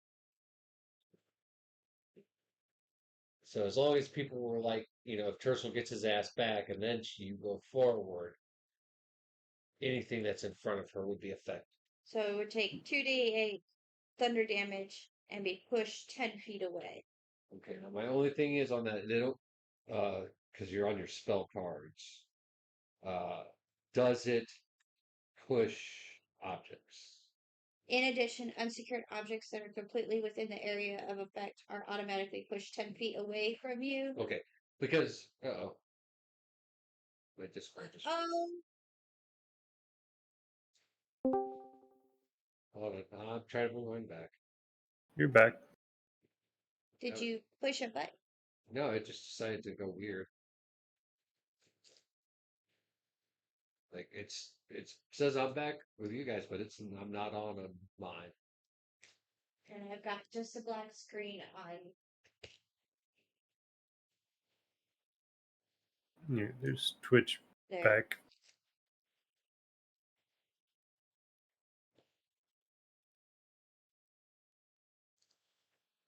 So as long as people were like, if Tercel gets his ass back and then you go forward, anything that's in front of her would be affected. So it would take 2d8 thunder damage and be pushed 10 feet away. Okay, now my only thing is on that, they don't, because you're on your spell cards, does it push objects? In addition, unsecured objects that are completely within the area of effect are automatically pushed 10 feet away from you. Okay, because, wait, just. Hold on, I'm trying to rewind back. You're back. Did you push a button? No, it just decided to go weird. Like it says I'm back with you guys, but I'm not on mine. And I've got just a black screen on. Yeah, there's Twitch There. back.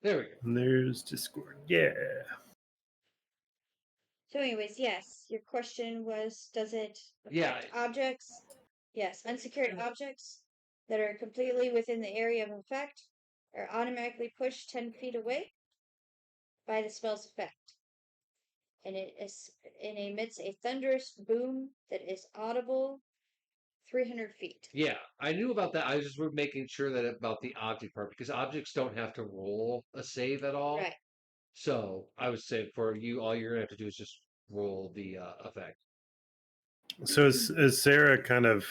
There we go. And there's Discord. Yeah. So, anyways, yes, your question was, does it Yeah. affect objects? Yes, unsecured objects that are completely within the area of effect are automatically pushed 10 feet away by the spell's effect. And it emits a thunderous boom that is audible 300 feet. Yeah, I knew about that. I was just making sure that about the object part because objects don't have to roll a save at all. Right. So I would say for you, all you're gonna have to do is just roll the effect. So as Sarah kind of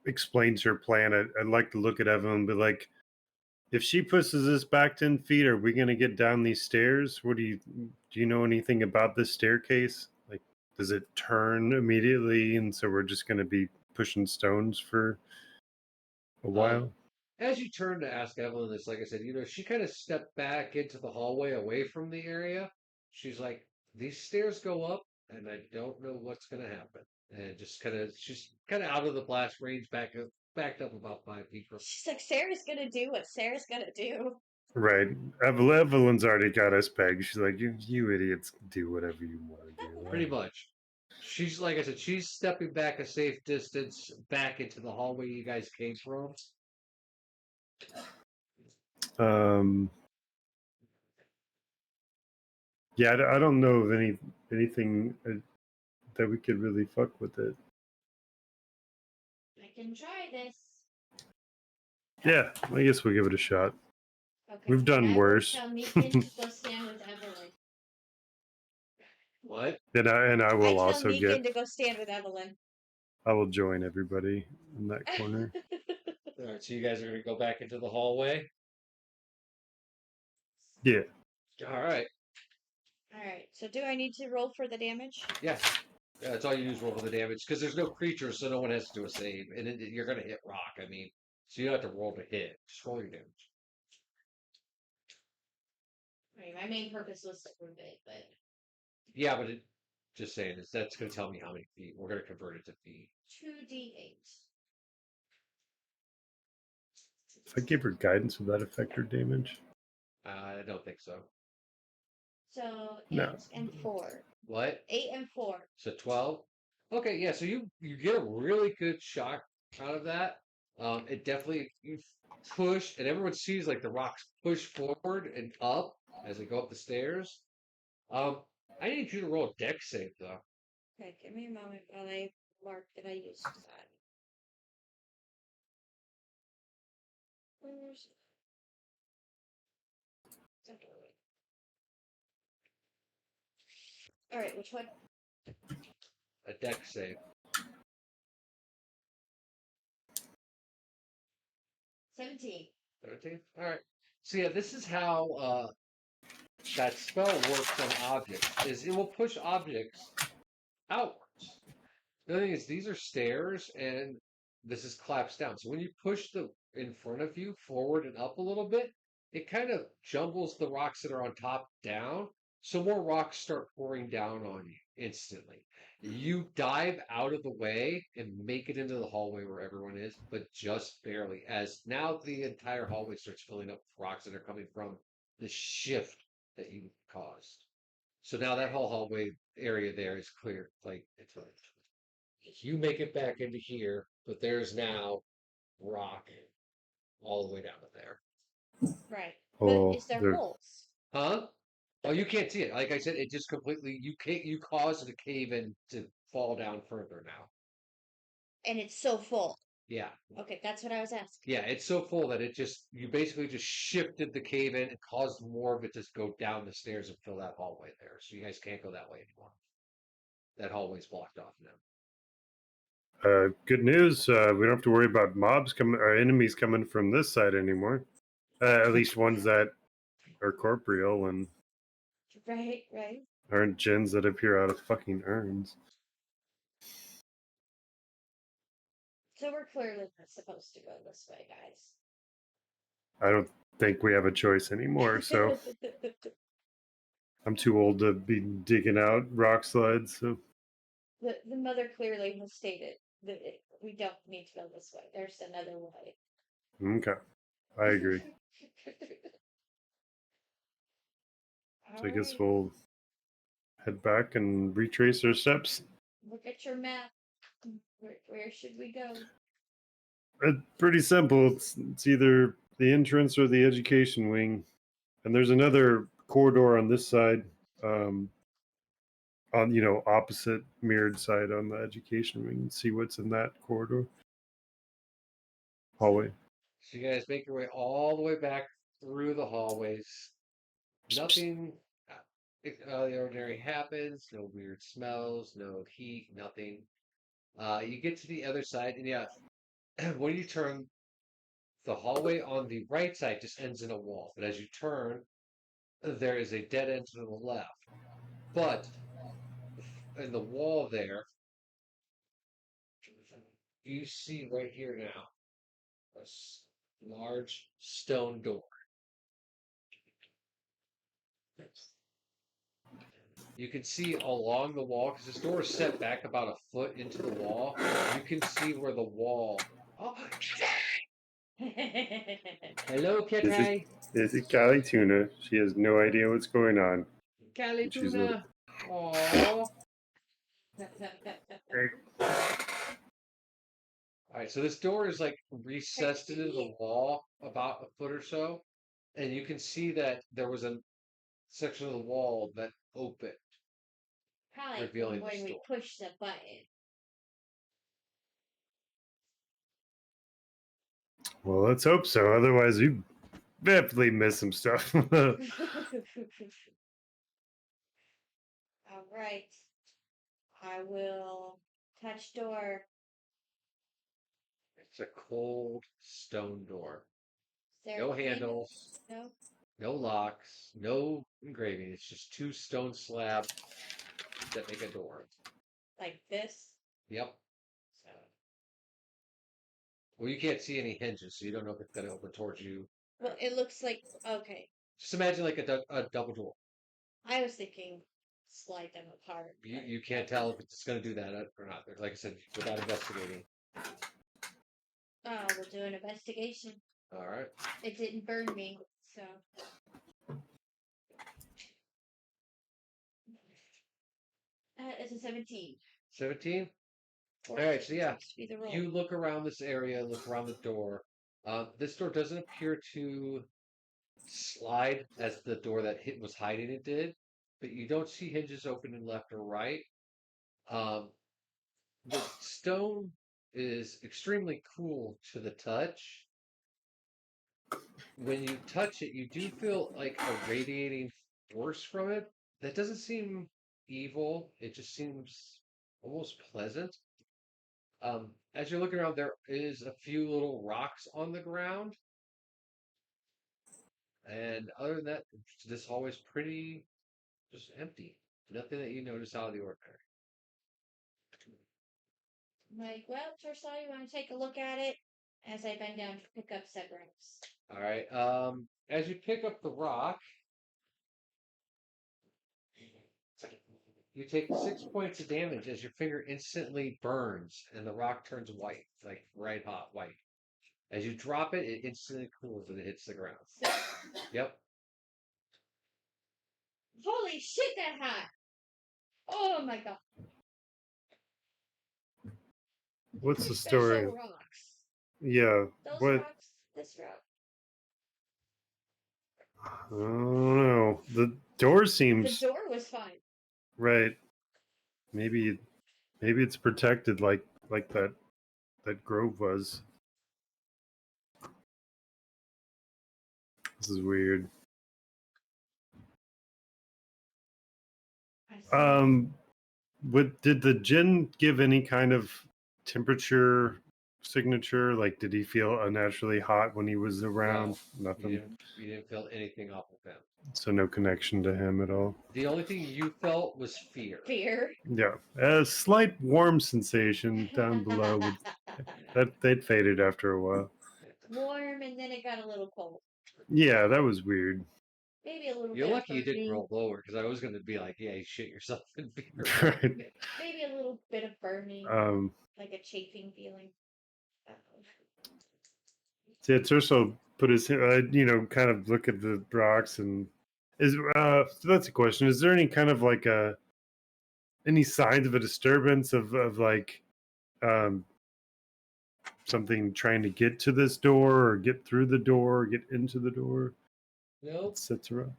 explains her plan, I'd like to look at Evelyn and be like, if she pushes us back 10 feet, are we going to get down these stairs? Do you know anything about this staircase? Like, does it turn immediately? And so we're just going to be pushing stones for a while? As you turn to ask Evelyn this, like I said, she kind of stepped back into the hallway away from the area. She's like, these stairs go up and I don't know what's going to happen. And just she's kind of out of the blast range, backed up about 5 feet from. She's like, Sarah's gonna do what Sarah's gonna do. Right. Evelyn's already got us pegged. She's like, you idiots do whatever you want to do. Pretty much. She's, like I said, she's stepping back a safe distance back into the hallway you guys came from. Yeah, I don't know of anything that we could really fuck with it. I can try this. Yeah, I guess we'll give it a shot. Okay. We've done worse. Tell Meekin to go stand with Evelyn. What? And I will also Meekin to go stand with Evelyn. I will join everybody in that corner. All right, so you guys are going to go back into the hallway? Yeah. All right. All right. So do I need to roll for the damage? Yeah. Yeah, that's all you do is roll for the damage because there's no creatures, so no one has to do a save, and you're going to hit rock. I mean, so you don't have to roll to hit. Just roll your damage. I mean, my main purpose was to prove it, but yeah, but just saying that's going to tell me how many feet. We're going to convert it to feet. 2d8. If I give her guidance, would that affect her damage? I don't think so. So 8 No. and 4. What? 8 and 4. So 12. Okay, yeah. So you get a really good shock out of that. It definitely you push, and everyone sees like the rocks push forward and up as they go up the stairs. Um, I need you to roll a deck save though. Okay, give me a moment while I mark that I used that. Where's all right, which one? A deck save. 17. 13? All right. So yeah, this is how that spell works on objects. Is it will push objects outwards. The thing is, these are stairs, and this is collapsed down. So when you push the in front of you forward and up a little bit, it kind of jumbles the rocks that are on top down. So more rocks start pouring down on you instantly. You dive out of the way and make it into the hallway where everyone is, but just barely, as now the entire hallway starts filling up with rocks that are coming from the shift that you caused. So now that whole hallway area there is clear. Like it's like you make it back into here, but there's now rock all the way down to there. Right. Oh, But is there there. holes? Huh? Oh, you can't see it. Like I said, it just completely you caused the cave in to fall down further now. And it's so full. Yeah. Okay, that's what I was asking. Yeah, it's so full that it just you basically just shifted the cave in and caused more of it to go down the stairs and fill that hallway there. So you guys can't go that way anymore. That hallway's blocked off now. Good news. We don't have to worry about mobs coming or enemies coming from this side anymore. At least ones that are corporeal and Right, right. aren't gens that appear out of fucking urns. So we're clearly not supposed to go this way, guys. I don't think we have a choice anymore, so I'm too old to be digging out rock slides. So the mother clearly has stated that we don't need to go this way. There's another way. okay, I agree. So I guess we'll head back and retrace our steps. Look at your map. Where should we go? Pretty simple. It's either the entrance or the education wing, and there's another corridor on this side, on opposite mirrored side on the education wing. See what's in that corridor hallway. So you guys make your way all the way back through the hallways. Nothing the ordinary happens. No weird smells. No heat. Nothing. You get to the other side, and yeah, when you turn, the hallway on the right side just ends in a wall. But as you turn, there is a dead end to the left. But in the wall there, you see right here now a large stone door. You can see along the wall, because this door is set back about a foot into the wall. You can see where the wall. Oh, hello, Kitty. This is Callie Tuna. She has no idea what's going on. Callie She's Tuna. Aww. Alright, so this door is like recessed into the wall about a foot or so. And you can see that there was a section of the wall that opened. Probably Revealing when the we store. push the button. Well, let's hope so. Otherwise, we definitely miss some stuff. All right. I will touch door. It's a cold stone door. Is there No anything? handles, No. no locks, no engraving. It's just two stone slabs that make a door. Like this. Yep. So. Well, you can't see any hinges, so you don't know if it's going to open towards you. Well, it looks like okay. Just imagine like a double door. I was thinking slide them apart. You can't tell if it's going to do that or not. Like I said, without investigating. We'll do an investigation. All right. It didn't burn me, so. It's a 17. 17? All right, so yeah, seems to be the rule. you look around this area, look around the door. This door doesn't appear to slide as the door that hit was hiding it did, but you don't see hinges opening left or right. Um, the stone is extremely cool to the touch. When you touch it, you do feel like a radiating force from it. That doesn't seem evil. It just seems almost pleasant. As you're looking around, there is a few little rocks on the ground, and other than that, this hallway's pretty just empty. Nothing that you notice out of the ordinary. I'm like, well, Torsaw, you want to take a look at it? As I bend down to pick up said rocks. All right. As you pick up the rock, you take 6 points of damage as your finger instantly burns and the rock turns white, like red hot white. As you drop it, it instantly cools and it hits the ground. Yep. Holy shit, that hot! Oh my god. What's the Special story? rocks. Yeah. Those What? rocks, this rock. I don't know. The door The seems door was fine. right. Maybe it's protected like that grove was. This is weird. I see. Did the djinn give any kind of temperature signature? Like, did he feel unnaturally hot when he was around? No, Nothing. you didn't feel anything off of him. So no connection to him at all. The only thing you felt was fear. Fear. Yeah, a slight warm sensation down below. That they'd faded after a while. Warm, and then it got a little cold. Yeah, that was weird. Maybe a little You're bit lucky you of didn't burning. roll lower because I was going to be like, yeah, you shit yourself in fear. Right. Maybe a little bit of burning, like a chafing feeling. Yeah, Terso put his, kind of look at the rocks and so that's a question. Is there any kind of like any signs of a disturbance of like um, something trying to get to this door or get through the door or get into the door, Nope. etc.?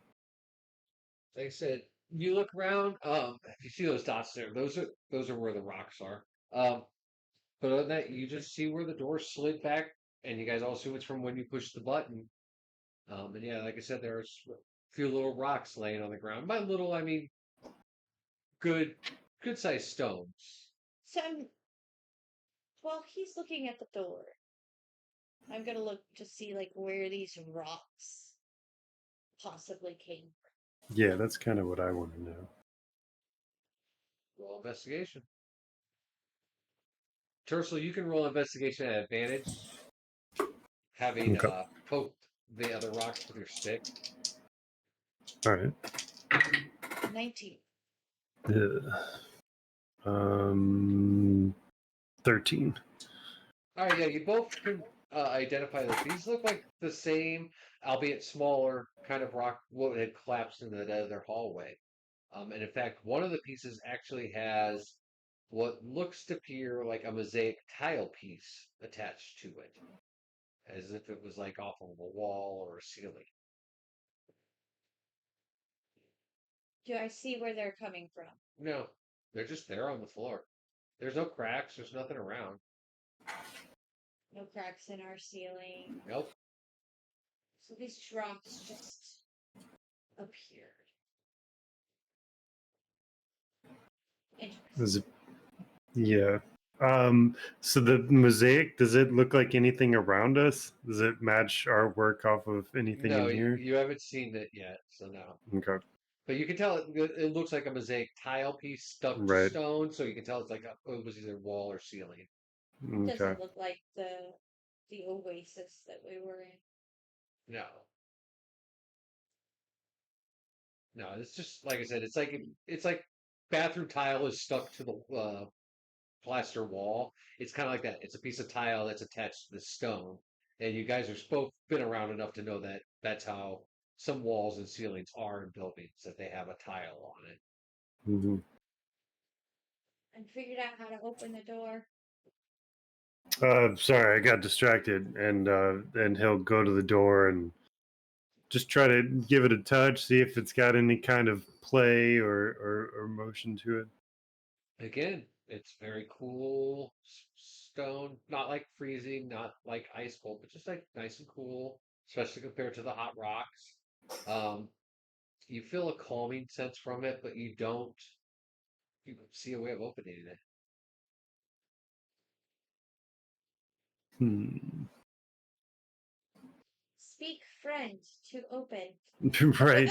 Like I said, you look around. If you see those dots there, those are where the rocks are. But other than that, you just see where the door slid back, and you guys all see it's from when you push the button. And yeah, like I said, there's a few little rocks laying on the ground. By little, I mean good sized stones. So while he's looking at the door, I'm gonna look to see like where these rocks possibly came from. Yeah, that's kind of what I want to know. Roll investigation. Tercel, you can roll investigation at advantage, having Okay. poked the other rocks with your stick. All right. 19. 13. All right, yeah, you both can identify that these look like the same, albeit smaller, kind of rock what had collapsed into the other hallway. And in fact, one of the pieces actually has what looks to appear like a mosaic tile piece attached to it, as if it was like off of a wall or a ceiling. Do I see where they're coming from? No, they're just there on the floor. There's no cracks. There's nothing around. No cracks in our ceiling. Nope. So these rocks just appeared. Interesting. Is it? Yeah. So the mosaic, does it look like anything around us? Does it match our work off of anything No, in here? you haven't seen it yet, so no. Okay. But you can tell it looks like a mosaic tile piece stuck to Right. stone, so you can tell it's like it was either wall or ceiling. Okay. Doesn't look like the oasis that we were in. No. No, it's just like I said. It's like bathroom tile is stuck to the plaster wall. It's kind of like that. It's a piece of tile that's attached to the stone, and you guys are both been around enough to know that that's how some walls and ceilings are in buildings that they have a tile on it. Mm-hmm. And figured out how to open the door. Sorry, I got distracted, and he'll go to the door and just try to give it a touch, see if it's got any kind of play or motion to it. Again, it's very cool stone, not like freezing, not like ice cold, but just like nice and cool, especially compared to the hot rocks. Um, you feel a calming sense from it, but you don't you see a way of opening it. Speak friend to open. Right.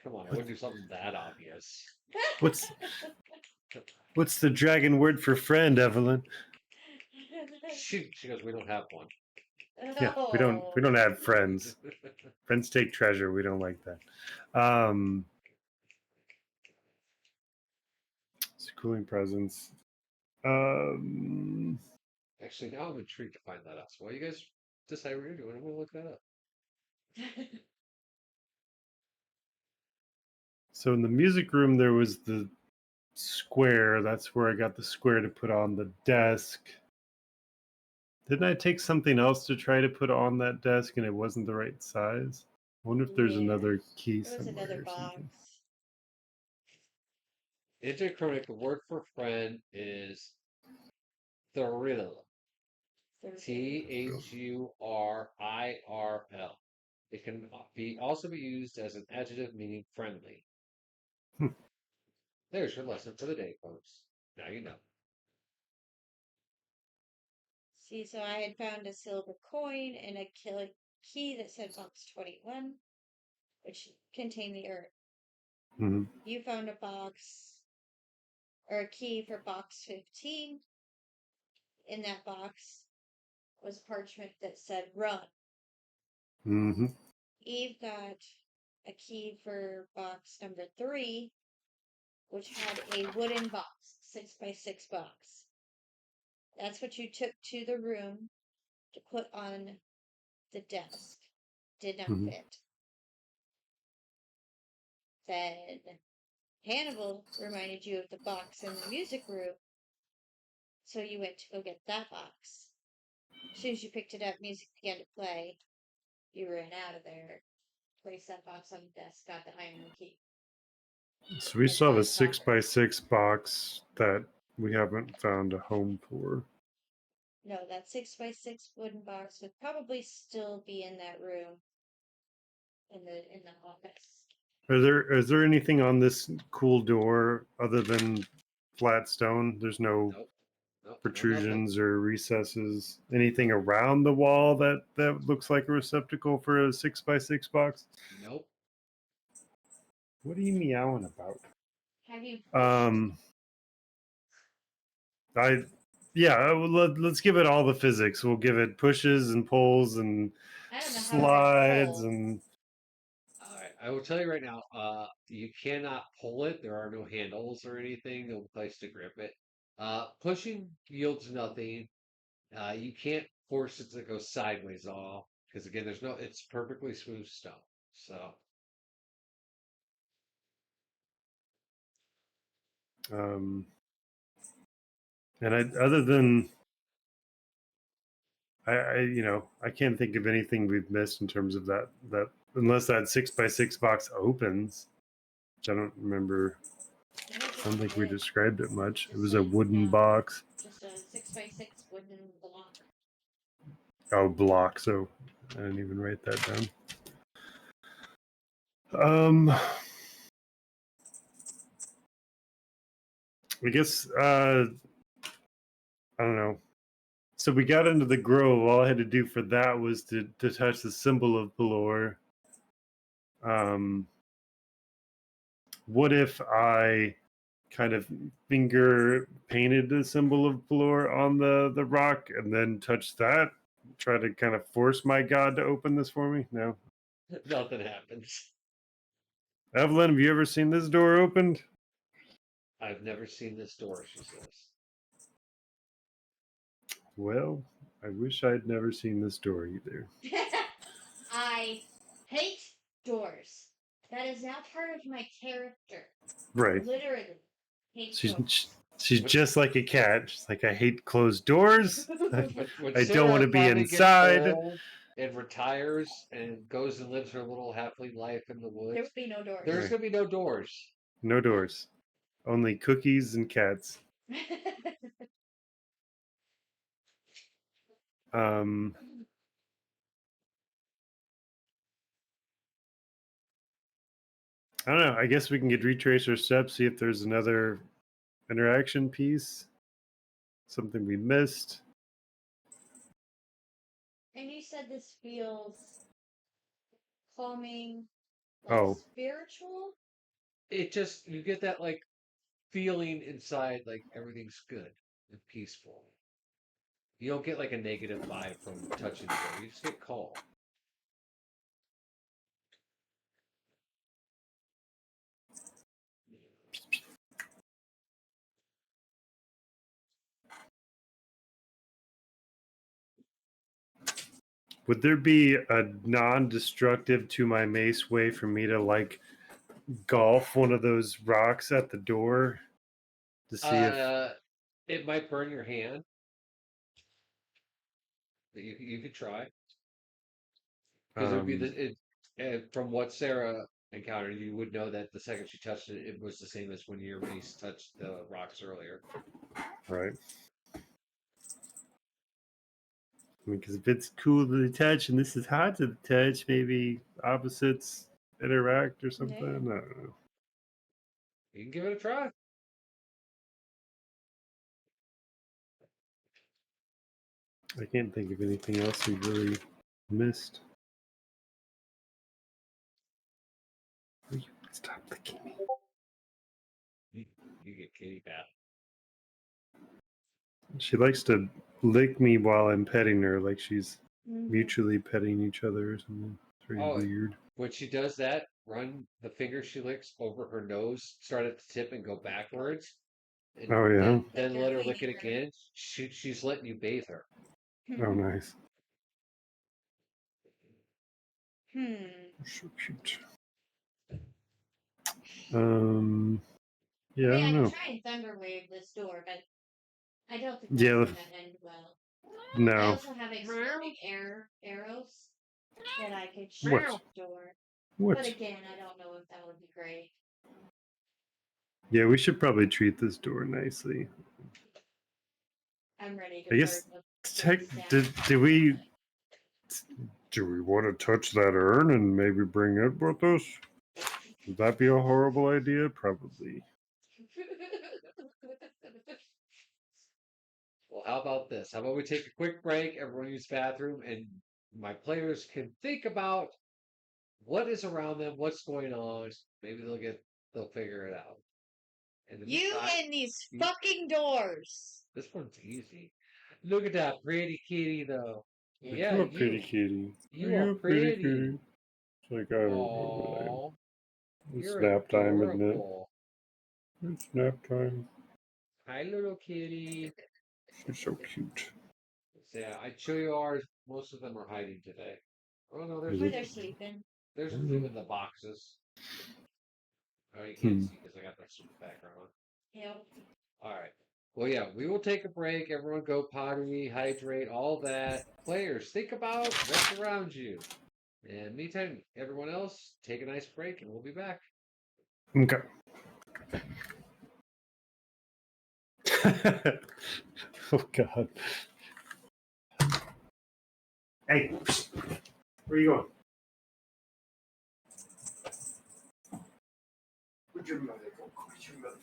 Come on, I wouldn't do something that obvious. What's the dragon word for friend, Evelyn? She goes, we don't have one. Yeah, we don't have friends. Friends take treasure. We don't like that. It's a cooling presence. Actually, now I'm intrigued to find that out. So while you guys decide what you're doing, I'm gonna look that up. So in the music room, there was the square. That's where I got the square to put on the desk. Didn't I take something else to try to put on that desk and it wasn't the right size? I wonder if there's another key There was somewhere another or box. something. Interchronic, the word for friend is thrill. Thuril. It can also be used as an adjective meaning friendly. There's your lesson for the day, folks. Now you know. See, so I had found a silver coin and a key that said box 21, which contained the earth. Mm-hmm. You found a box or a key for box 15. In that box was parchment that said run. Mm-hmm. Eve got a key for box number 3, which had a wooden box, 6x6 box. That's what you took to the room to put on the desk. Did not fit. Then Hannibal reminded you of the box in the music room, so you went to go get that box. As soon as you picked it up, music began to play. You ran out of there, placed that box on the desk, got the iron key. So we still have a 6x6 box that we haven't found a home for. No, that 6x6 wooden box would probably still be in that room, in the office. Is there anything on this cool door other than flat stone? There's no protrusions or recesses. Anything around the wall that looks like a receptacle for a 6x6 box? Nope. What are you meowing about? Have you? Let's give it all the physics. We'll give it pushes and pulls and slides and. All right, I will tell you right now. You cannot pull it. There are no handles or anything. No place to grip it. Pushing yields nothing. You can't force it to go sideways all because again, it's perfectly smooth stone. So. And other than I can't think of anything we've missed in terms of that unless that 6x6 box opens, which I don't remember. I don't think we described it much. It was a wooden box. Just a 6x6 wooden block. Oh, block. So I didn't even write that down. I guess I don't know. So we got into the grove. All I had to do for that was to touch the symbol of Pelor. What if I kind of finger painted the symbol of Pelor on the rock and then touch that? Try to kind of force my god to open this for me? No. Nothing happens. Evelyn, have you ever seen this door opened? I've never seen this door, she says. Well, I wish I'd never seen this door either. I hate doors. That is not part of my character. Right. Literally hate doors. She's just like a cat. She's like, I hate closed doors. When I don't want to Sarah be finally gets inside. old and retires and goes and lives her little happily life in the There woods, would be no doors. there's gonna be no doors. No doors. Only cookies and cats. Um, I don't know. I guess we can get retrace our steps, see if there's another interaction piece, something we missed. And you said this feels calming, like Oh. spiritual? It just, you get that like feeling inside like everything's good and peaceful. You don't get like a negative vibe from touching the door. You just get calm. Would there be a non-destructive to my mace way for me to like golf one of those rocks at the door to see if It might burn your hand. But you could try. Because it would be from what Sarah encountered, you would know that the second she touched it, it was the same as when your mace touched the rocks earlier. right. Because if it's cool to the touch and this is hot to the touch, maybe opposites interact or something. Yeah. I don't know. You can give it a try. I can't think of anything else we really missed. Will you stop licking me? You get kitty pat. She likes to lick me while I'm petting her, like she's Mhm. mutually petting each other or something. It's very weird. When she does that, run the finger she licks over her nose, start at the tip and go backwards. And Oh, yeah? Then let her lick it again. She's letting you bathe her. Oh, nice. So cute. Yeah, I don't I know. can try and thunder wave this door, but I don't think Yeah. that's going to end well. I No. also have exploding arrows that I could shoot What? at the door. What? But again, I don't know if that would be great. Yeah, we should probably treat this door nicely. I'm ready to I guess burn do we want to touch that urn and maybe bring it with us? Would that be a horrible idea? Probably. Well, how about this? How about we take a quick break, everyone use the bathroom, and my players can think about what is around them, what's going on. Maybe they'll figure it out. And you and these fucking doors. This one's easy. Look at that pretty kitty, though. Yeah, You're a pretty kitty. You are pretty. kitty. It's like, I don't know. It's You're nap time, isn't it? adorable. It's nap time. Hi, little kitty. She's so cute. Yeah, I'd show you ours. Most of them are hiding today. Oh no, there's They're sleeping. There's a few in the boxes. Oh, you can't see because I got that super background on. Yep. All right. Well, yeah, we will take a break. Everyone go potty, hydrate, all that. Players, think about what's around you. And meantime, everyone else, take a nice break and we'll be back. Okay. Oh, God. Hey, where are you going? Where'd your mother go? Where's your mother?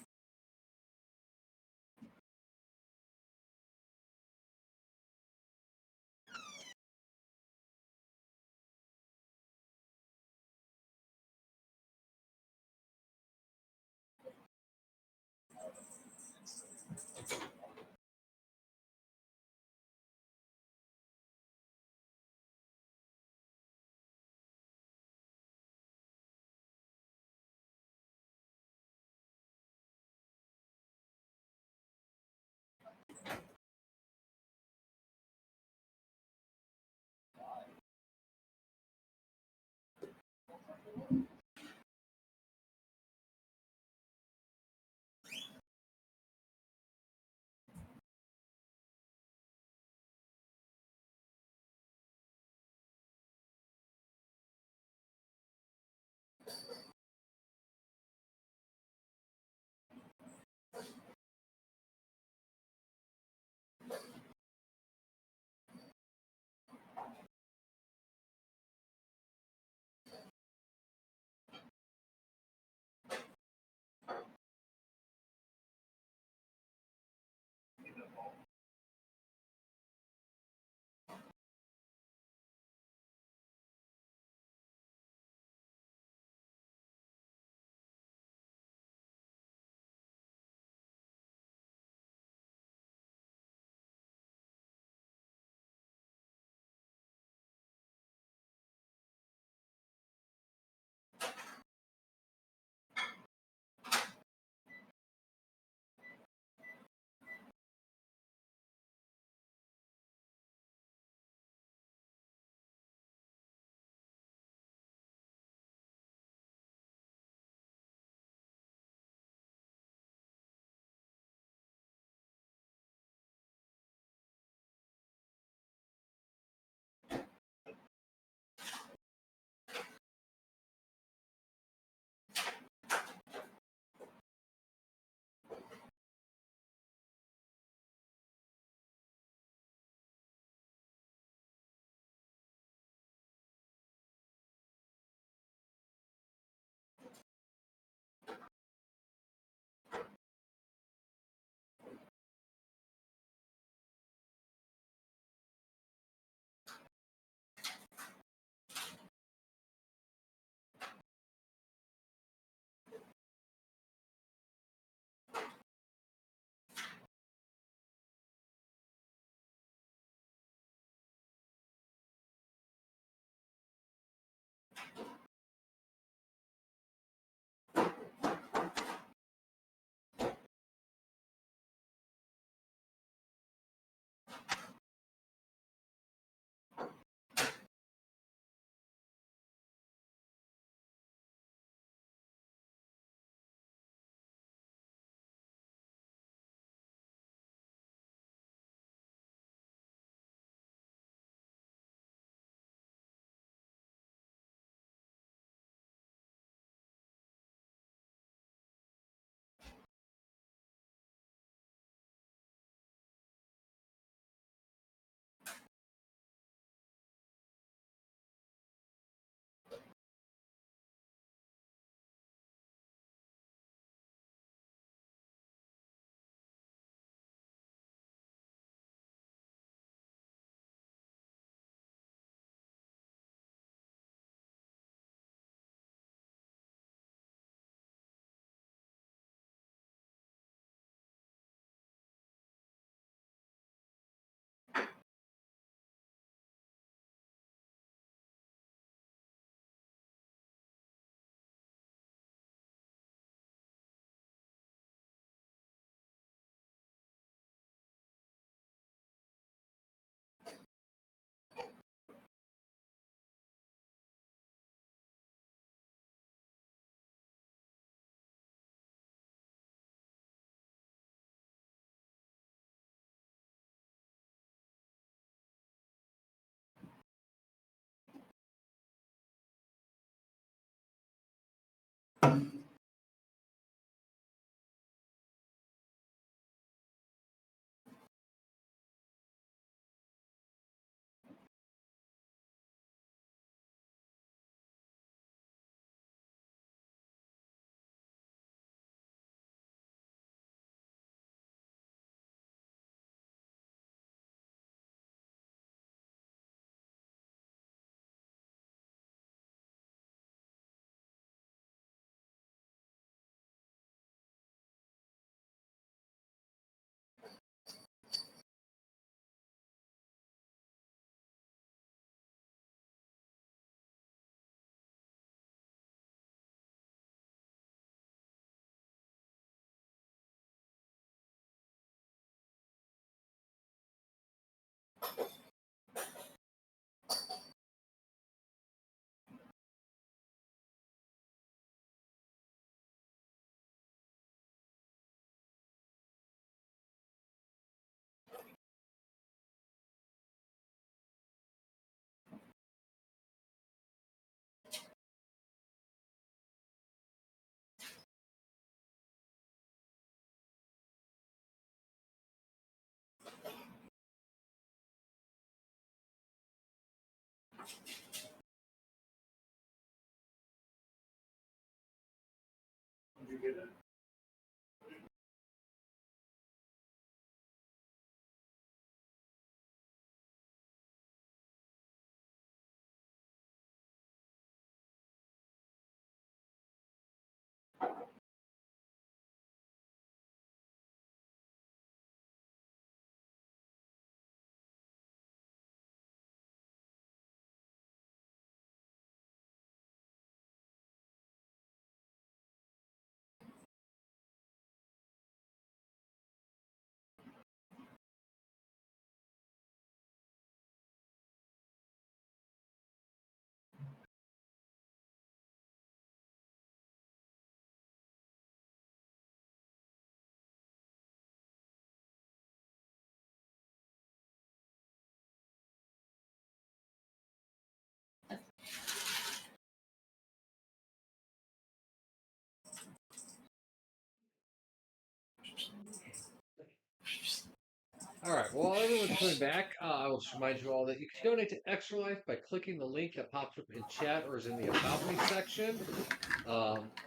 All right. Well, everyone's coming back. I will just remind you all that you can donate to Extra Life by clicking the link that pops up in chat or is in the About Me section.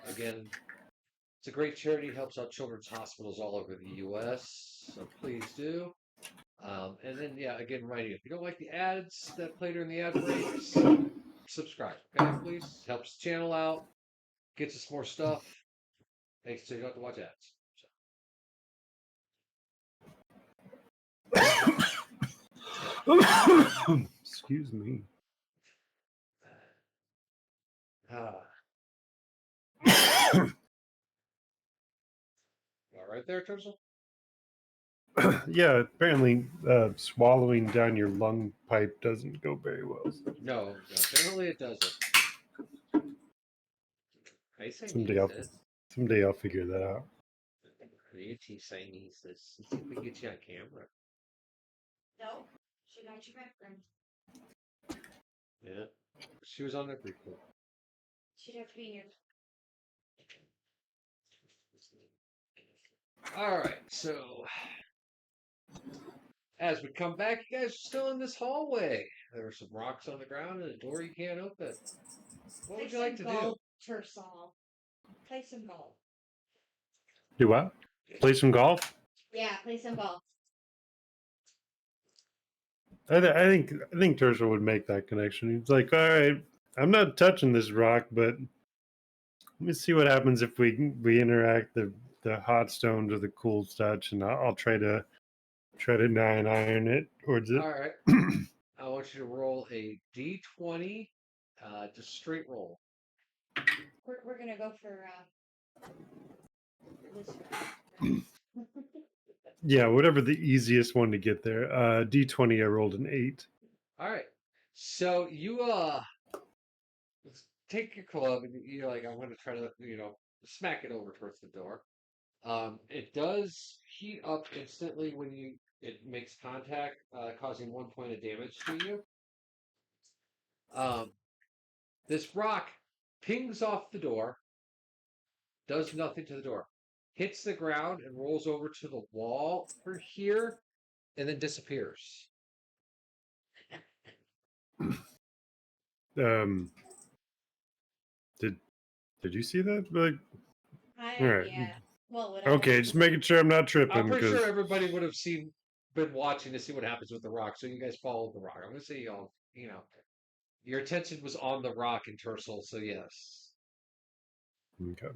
Again, it's a great charity, helps out children's hospitals all over the U.S. So please do. And then, yeah, again, reminding you, if you don't like the ads that play during the ad breaks, subscribe. Okay, please. Helps the channel out, gets us more stuff. Thanks, so you don't have to watch ads. Excuse me. All right there, Turtle? Yeah, apparently swallowing down your lung pipe doesn't go very well. No, generally it doesn't. Someday I'll figure that out. Let's see if we can get you on camera. No, she got you back then. Yeah, she was on there briefly. She'd have to be here. All right, so as we come back, you guys are still in this hallway. There are some rocks on the ground and a door you can't open. What would you like to do? Tersal. Play some golf. Do what? Play some golf? Yeah, play some golf. I think Tershel would make that connection. He's like, all right, I'm not touching this rock, but let me see what happens if we interact the hot stone to the cool touch, and I'll try to iron it towards it. All right. I want you to roll a d20, just straight roll. We're gonna go for this. Yeah, whatever the easiest one to get there. D20, I rolled an 8. All right. So you take your club and you're like, I'm gonna try to smack it over towards the door. It does heat up instantly when it makes contact, causing 1 point of damage to you. This rock pings off the door, does nothing to the door, hits the ground and rolls over to the wall for here, and then disappears. Did you see that? Like, all right. Yeah. Well, whatever. Okay, just making sure I'm not tripping. I'm pretty sure everybody would have been watching to see what happens with the rock, so you guys followed the rock. I'm gonna say y'all, your attention was on the rock in Tersal, so yes. Okay.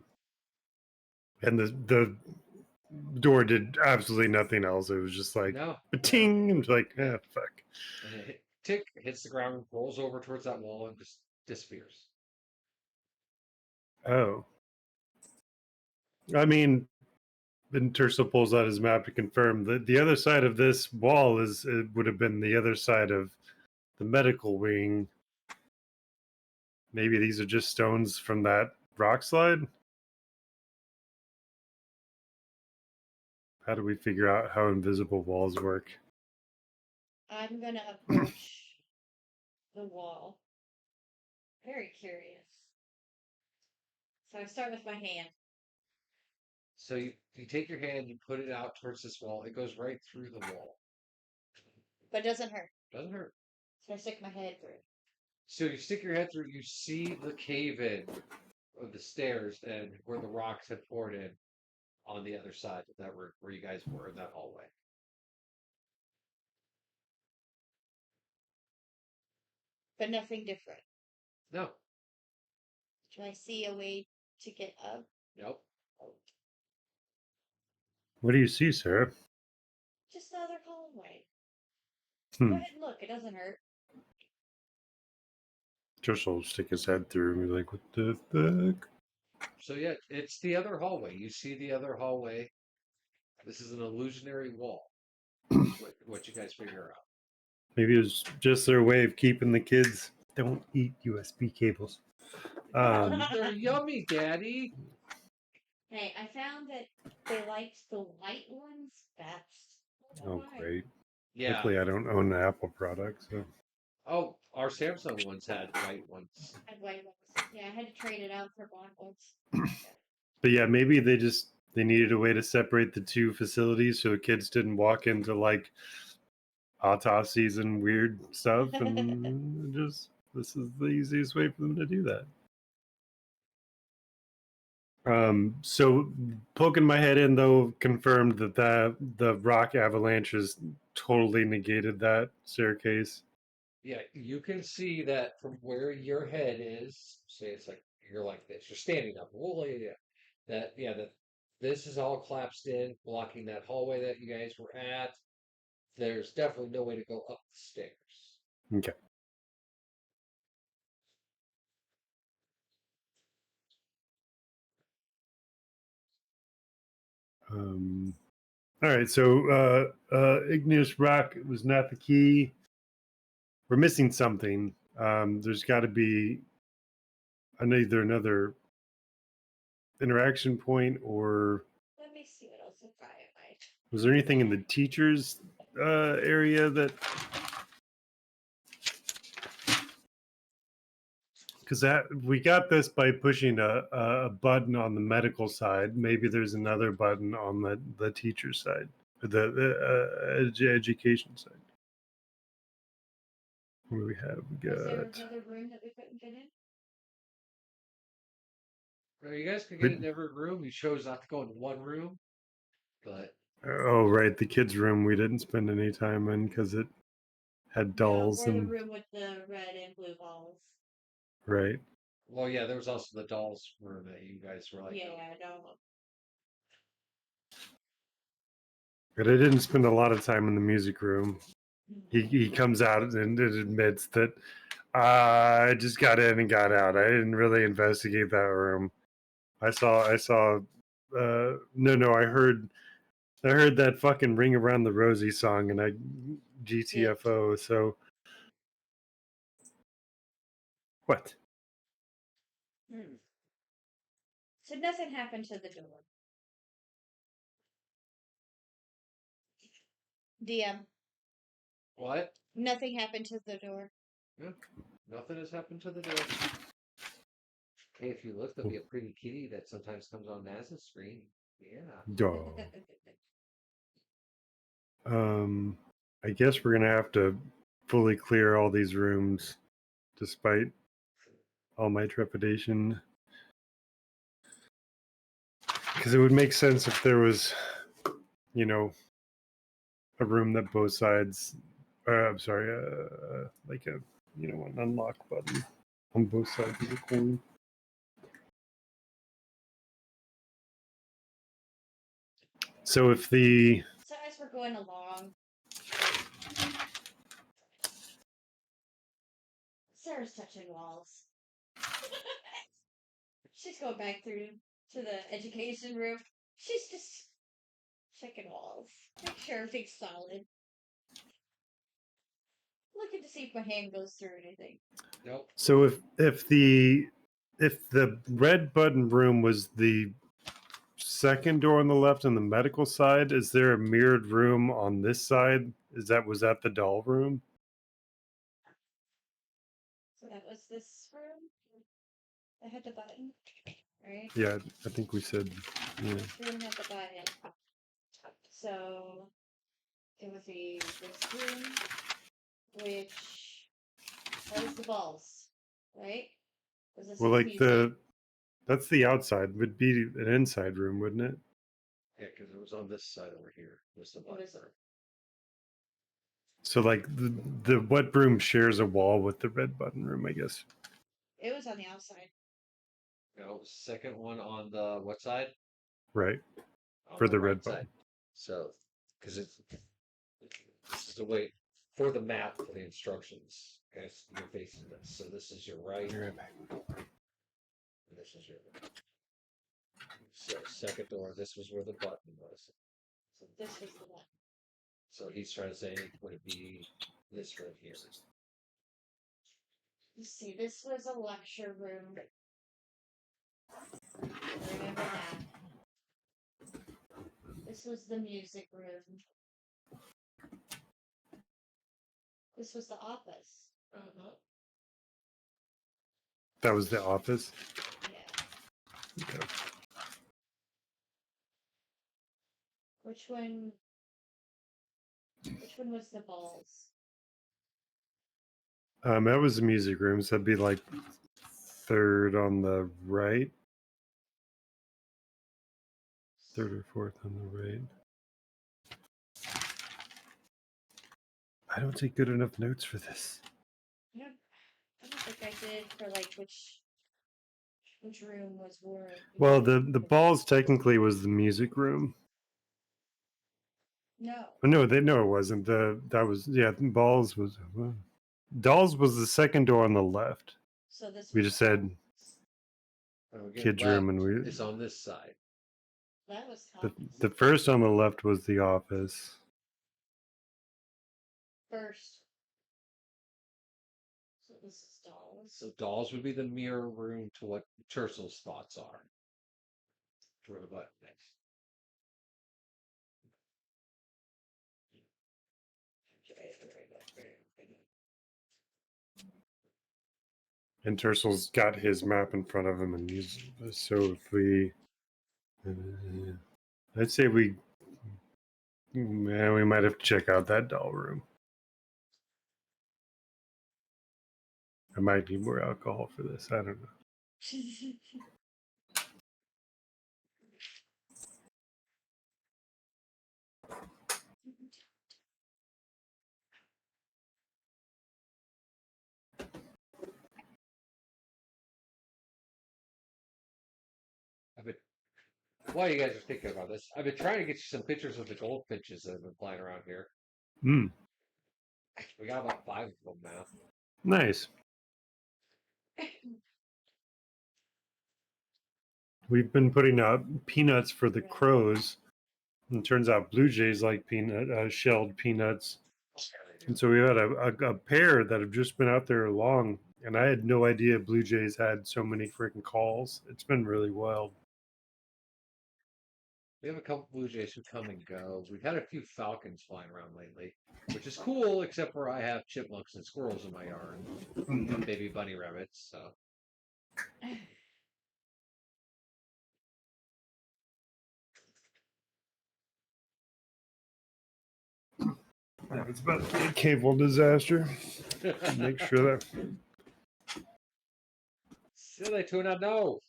And the door did absolutely nothing else. It was just like ting, and like, fuck. And it hits the ground, rolls over towards that wall, and just disappears. Oh. I mean, then Tersal pulls out his map to confirm that the other side of this wall would have been the other side of the medical wing. Maybe these are just stones from that rock slide? How do we figure out how invisible walls work? I'm gonna approach the wall. Very curious. So I start with my hand. So you take your hand, you put it out towards this wall. It goes right through the wall. But it doesn't hurt. Doesn't hurt. So I stick my head through. So you stick your head through, you see the cave in of the stairs and where the rocks had poured in on the other side of that room where you guys were in that hallway. But nothing different. No. Do I see a way to get up? Nope. What do you see, Sarah? Just the other hallway. Hmm. Go ahead and look. It doesn't hurt. Josh will stick his head through and be like, what the fuck? So yeah, it's the other hallway. You see the other hallway. This is an illusionary wall. What you guys figure out? Maybe it's just their way of keeping the kids don't eat USB cables. They're yummy, Daddy. Hey, I found that they liked the white ones best. Oh, great. Yeah. Luckily, I don't own an Apple product, so. Oh, our Samsung ones had white ones. I had white ones. Yeah, I had to trade it out for black ones. But yeah, maybe they needed a way to separate the two facilities so kids didn't walk into like autopsies and weird stuff, and just this is the easiest way for them to do that. So poking my head in though confirmed that the rock avalanches totally negated that staircase. Yeah, you can see that from where your head is. Say it's like you're like this. You're standing up. Well, yeah. That this is all collapsed in, blocking that hallway that you guys were at. There's definitely no way to go up the stairs. Okay. All right, so igneous rock was not the key. We're missing something. There's got to be either another interaction point, or Let me see what else I find. was there anything in the teachers' area that? Because we got this by pushing a button on the medical side. Maybe there's another button on the teacher side, the education side. What do we have? We Was there got. another room that we couldn't get in? Well, you guys could get in every room. You chose not to go into one room, but Oh right, the kids' room we didn't spend any time in because it had dolls or and the room with the red and blue balls. right. well, yeah, there was also the dolls room that you guys were like, Yeah, I know. But I didn't spend a lot of time in the music room. He comes out and admits that I just got in and got out. I didn't really investigate that room. I saw. No. I heard that fucking "Ring Around the Rosie" song, and I GTFO. So what? So nothing happened to the door. DM. what? Nothing happened to the door. Yeah, nothing has happened to the door. Hey, if you look, there'll be a pretty kitty that sometimes comes on NASA's screen. Yeah. Duh. I guess we're gonna have to fully clear all these rooms, despite all my trepidation. Because it would make sense if there was, a room that both sides. I'm sorry, like a, an unlock button on both sides of the coin. So if the So as we're going along, Sarah's touching walls. She's going back through to the education room. She's just checking walls. Make sure everything's solid. Looking to see if my hand goes through anything. Nope. So if the red button room was the second door on the left on the medical side, is there a mirrored room on this side? Was that the doll room? So that was this room that had the button, right? Yeah, I think we said. Yeah. This room had the button. So it would be this room, which That was the balls, right? Was this Well, his like music? that's the outside. Would be an inside room, wouldn't it? Yeah, because it was on this side over here. Was the What button. is it? So like the wet room shares a wall with the red button room, I guess. It was on the outside. No, second one on the what side? Right. On For the the right red side. button. So, because this is the way for the map for the instructions. Okay, so you're facing this. So this is your right. Be right back. And this is your so second door. This was where the button was. So this was the one. So he's trying to say, would it be this right here? Let's see, this was a lecture room. I remember that. This was the music room. This was the office. That was the office. Yeah. Okay. Which one was the balls? That was the music room, so that'd be like third on the right. Third or fourth on the right. I don't take good enough notes for this. I don't think I did for like which room was where. Well, the balls technically was the music room. No. No, it wasn't. That was balls was dolls was the second door on the left. So this We was just said kids room, and we it's on this side. that was the the first on the left was the office. first. So this is dolls. So dolls would be the mirror room to what Tersel's thoughts are. For the button next. And Tersel's got his map in front of him, and he's so if we, I'd say we might have to check out that doll room. I might need more alcohol for this. I don't know. While you guys are thinking about this, I've been trying to get you some pictures of the goldfinches that have been flying around here. Hmm. We got about 5 of them now. Nice. We've been putting out peanuts for the crows, and it turns out blue jays like shelled peanuts. And so we had a pair that have just been out there long, and I had no idea blue jays had so many freaking calls. It's been really wild. We have a couple blue jays who come and go. We've had a few falcons flying around lately, which is cool, except for I have chipmunks and squirrels in my yard, and baby bunny rabbits. So Yeah, it's about a cable disaster. Make sure that. Silly tuna, no.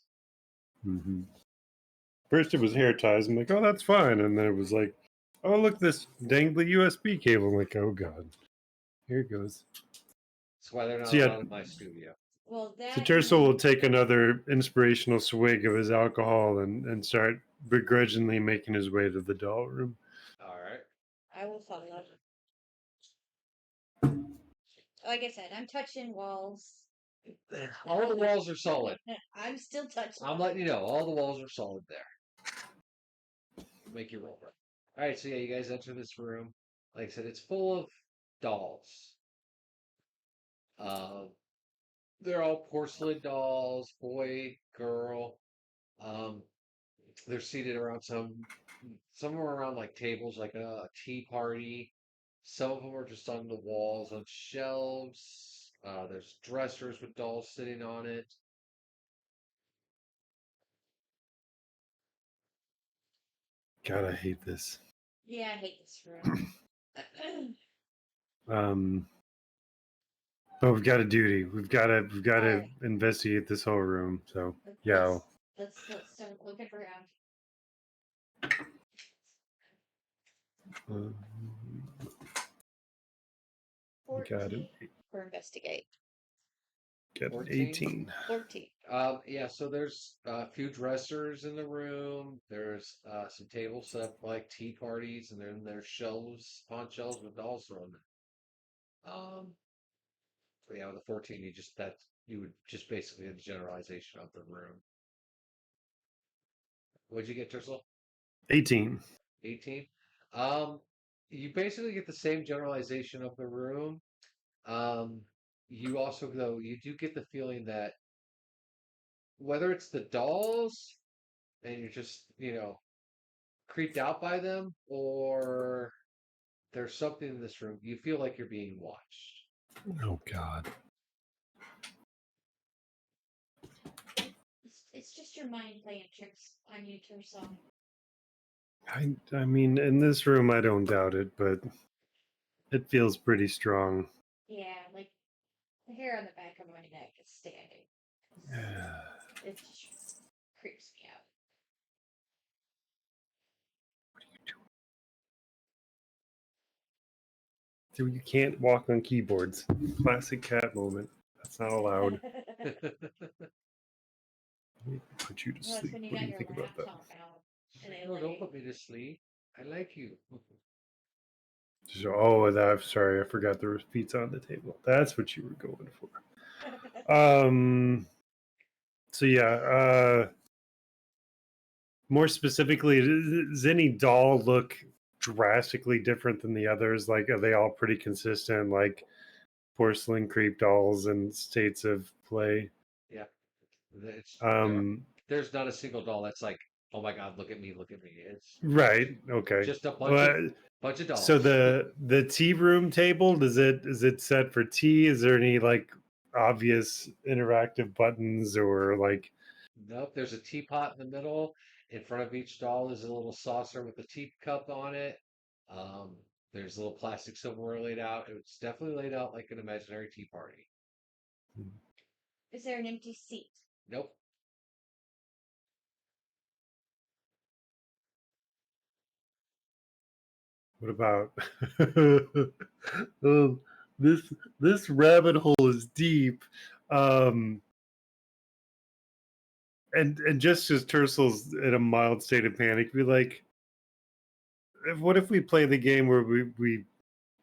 Mm-hmm. First, it was hair ties. I'm like, oh, that's fine. And then it was like, oh, look, this dangly USB cable. I'm like, oh, God. Here it goes. That's why they're not So, yeah, allowed in my studio. Well, so that Tercel will take another inspirational swig of his alcohol and start begrudgingly making his way to the doll room. All right. I will follow. Like I said, I'm touching walls. All the walls are solid. I'm still touching. I'm letting you know, all the walls are solid there. Make your roll. All right, so yeah, you guys enter this room. Like I said, it's full of dolls. They're all porcelain dolls, boy, girl. They're seated around some are around like tables, like a tea party. Some of them are just on the walls on shelves. There's dressers with dolls sitting on it. God, I hate this. Yeah, I hate this room. Oh, we've got a duty. We've got to Alright. investigate this whole room. So yeah, Let's start looking around. we got it. 14 for investigate. Got 14? 18. 14. Yeah, so there's a few dressers in the room. There's some tables set up for, like tea parties, and then there's shelves, pawn shelves with dolls on them. So yeah, with the 14, you would just basically have the generalization of the room. What'd you get, Tercel? 18. 18. You basically get the same generalization of the room. Um, you also, though, you do get the feeling that whether it's the dolls and you're just, creeped out by them, or there's something in this room, you feel like you're being watched. Oh God. It's just your mind playing tricks on you, Tercel. I mean, in this room, I don't doubt it, but it feels pretty strong. Yeah, like the hair on the back of my neck is standing. It just creeps me out. So you can't walk on keyboards. Classic cat moment. That's not allowed. Let me put you to Well, it's sleep. when you What do got you your think about that? laptop out and they No, don't lay. put me to sleep. I like you. So, oh, I'm sorry. I forgot there was pizza on the table. That's what you were going for. So yeah. More specifically, does any doll look drastically different than the others? Like, are they all pretty consistent? Like porcelain creep dolls and states of play. Yeah. It's, there's not a single doll that's like, oh my God, look at me, look at me. It's Right. Okay. just a bunch of So dolls. the tea room table, is it set for tea? Is there any like obvious interactive buttons or like? Nope, there's a teapot in the middle. In front of each doll is a little saucer with a teacup on it. Um, there's a little plastic silverware laid out. It's definitely laid out like an imaginary tea party. Is there an empty seat? Nope. What about oh, this rabbit hole is deep. Um, and just as Tercel's in a mild state of panic, be like, what if we play the game where we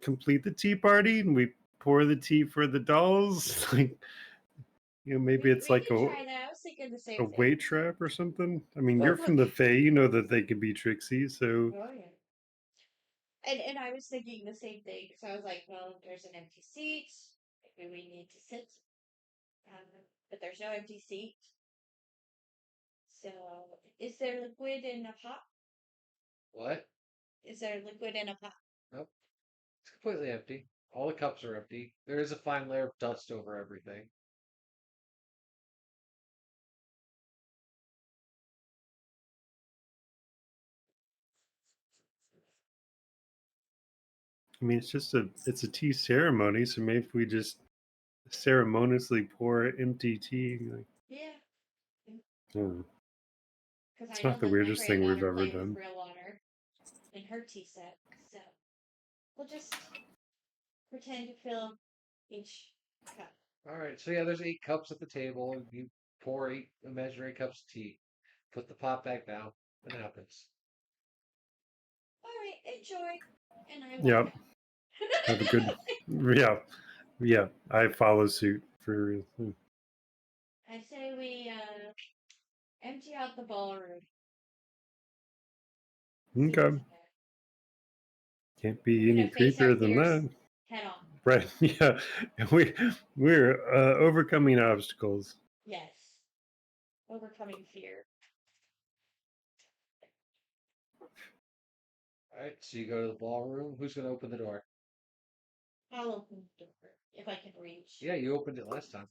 complete the tea party and we pour the tea for the dolls? Like, maybe it's We like could try that. I was thinking the same a thing. weight trap or something. I mean, you're Well, from the Fae, you know that they can be tricksy. So oh yeah. And I was thinking the same thing because I was like, well, there's an empty seat. Maybe we need to sit. But there's no empty seat. So, is there liquid in a pot? What? Is there liquid in a pot? Nope. It's completely empty. All the cups are empty. There is a fine layer of dust over everything. I mean, it's a tea ceremony. So maybe if we just ceremoniously pour empty tea, like, Yeah. oh, Because it's I know not the that my weirdest thing we've granddaughter ever played with done. real water in her tea set. So, we'll just pretend to fill each cup. All right. So yeah, there's 8 cups at the table, and you pour 8 imaginary cups of tea. Put the pot back down. It happens. All right, enjoy. And I walk Yep. out. Have a good. Yeah. Yeah. I follow suit for. I say we empty out the ballroom. Okay. Can't be We're any gonna face our creepier than fears that. head on. Right. Yeah. We're overcoming obstacles. Yes. Overcoming fear. All right. So you go to the ballroom. Who's going to open the door? I'll open the door if I can reach. Yeah, you opened it last time.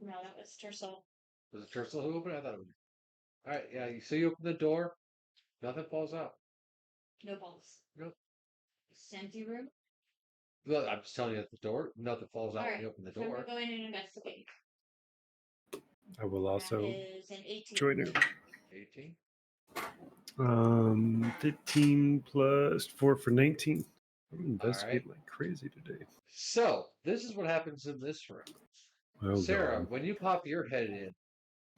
No, that was Tercel. Was it Tercel who opened it? I thought it was. All right. Yeah. So you open the door. Nothing falls out. No balls. Nope. It's an empty room. Well, I'm just telling you at the door. Nothing falls out when you open the So I'm door. gonna go in and investigate. I will That also is an 18. join her. 18. 15 plus 4 for 19. I'm investigating right. like crazy today. So this is what happens in this room. Oh, Sarah, God. when you pop your head in,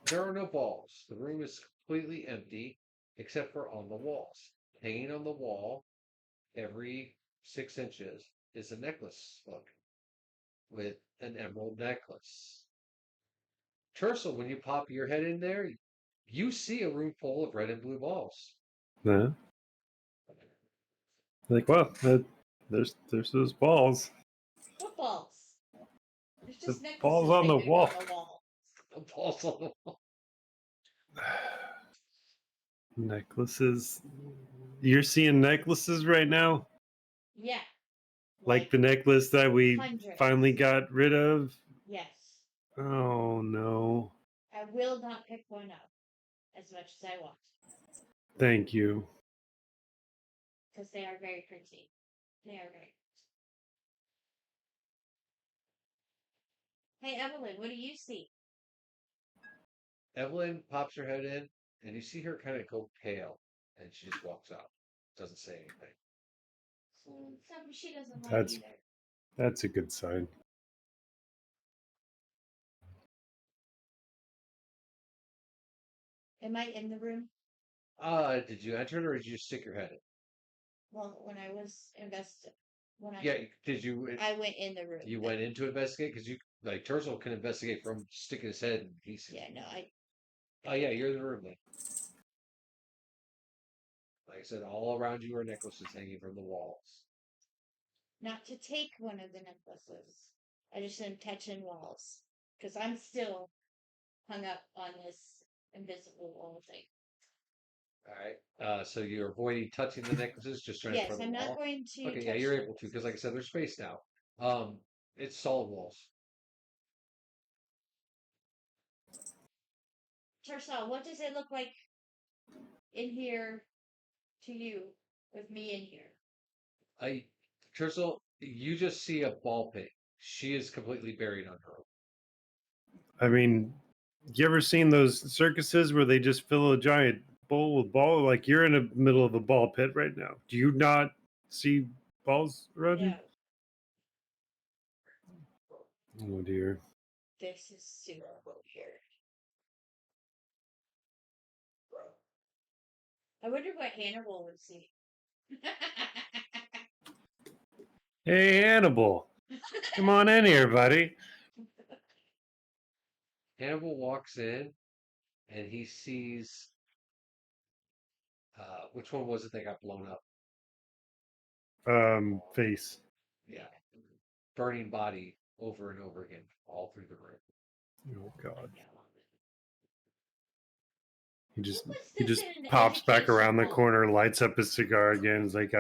there are no balls. The room is completely empty, except for on the walls. Hanging on the wall, every 6 inches, is a necklace hook with an emerald necklace. Tercel, when you pop your head in there, you see a room full of red and blue balls. Nah. Like, well, there's those balls. What balls? There's The just necklaces balls on the hanging wall. on the wall. The balls on the wall. Necklaces. You're seeing necklaces right now? Yeah. Like the necklace that we hundreds. finally got rid of? Yes. Oh, no. I will not pick one up as much as I want. Thank you. Because they are very pretty. They are very pretty. Hey, Evelyn, what do you see? Evelyn pops her head in, and you see her kind of go pale, and she just walks out. Doesn't say anything. So, something she doesn't like That's either. that's a good sign. Am I in the room? Did you enter it or did you just stick your head in? Well, when I was Yeah, did you? I went in the room. You went in to investigate because you like Tercel can investigate from sticking his head and he's. Yeah, no, Oh yeah, you're in the room then. Like I said, all around you are necklaces hanging from the walls. not to take one of the necklaces. I just am touching walls because I'm still hung up on this invisible wall thing. All right. So you're avoiding touching the necklaces, just trying to Yes, throw the I'm wall. not going to. Okay, yeah, you're able to because, like I said, there's space now. It's solid walls. Tercel, what does it look like in here to you with me in here? Tercel, you just see a ball pit. She is completely buried under her. I mean, you ever seen those circuses where they just fill a giant bowl with ball? Like you're in the middle of a ball pit right now. Do you not see balls around you? Oh dear. This is super weird. I wonder what Hannibal would see. Hey Hannibal, come on in here, buddy. Hannibal walks in and he sees which one was it that got blown up? Face. Yeah. Burning body over and over again, all through the room. Oh God. He just pops back around the corner, lights up his cigar again. He's like,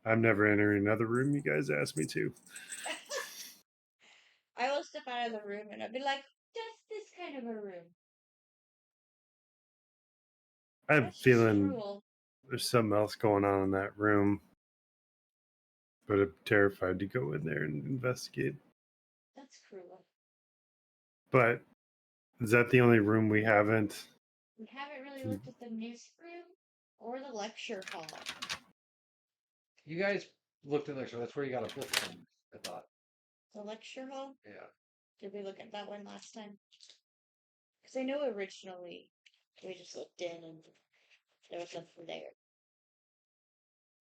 I'm never entering another room you guys asked me to. I will step out of the room and I'll be like, just this kind of a room. I have a feeling there's something else going on in that room, but I'm terrified to go in there and investigate. That's cruel. But is that the only room we haven't? We haven't really looked at the music room or the lecture hall. You guys looked in there, so that's where you got a book from, I thought. The lecture hall? Yeah. Did we look at that one last time? Because I know originally we just looked in and there was nothing there.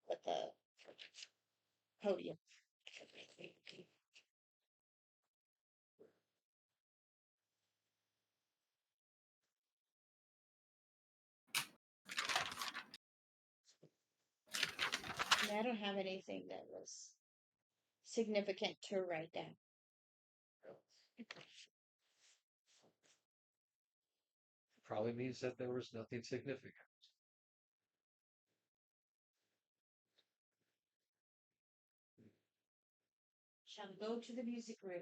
But the podium. Yeah, I don't have anything that was significant to write down. Probably means that there was nothing significant. Shall go to the music room.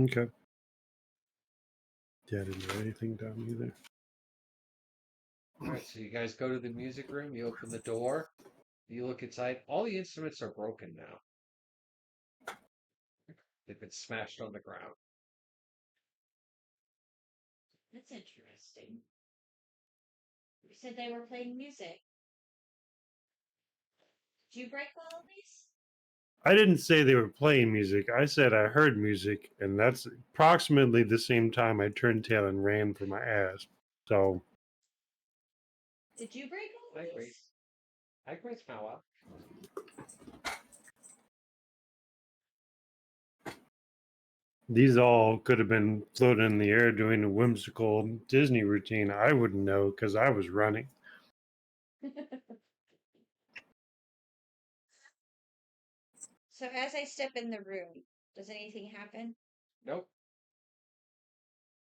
Okay. Yeah, I didn't write anything down either. All right, so you guys go to the music room. You open the door. You look inside, all the instruments are broken now. They've been smashed on the ground. That's interesting. You said they were playing music. Did you break all of these? I didn't say they were playing music. I said I heard music, and that's approximately the same time I turned tail and ran for my ass. So Did you break all of Hi, these? Grace. Hi, Grace Mauer. these all could have been floating in the air doing a whimsical Disney routine. I wouldn't know because I was running. So as I step in the room, does anything happen? Nope.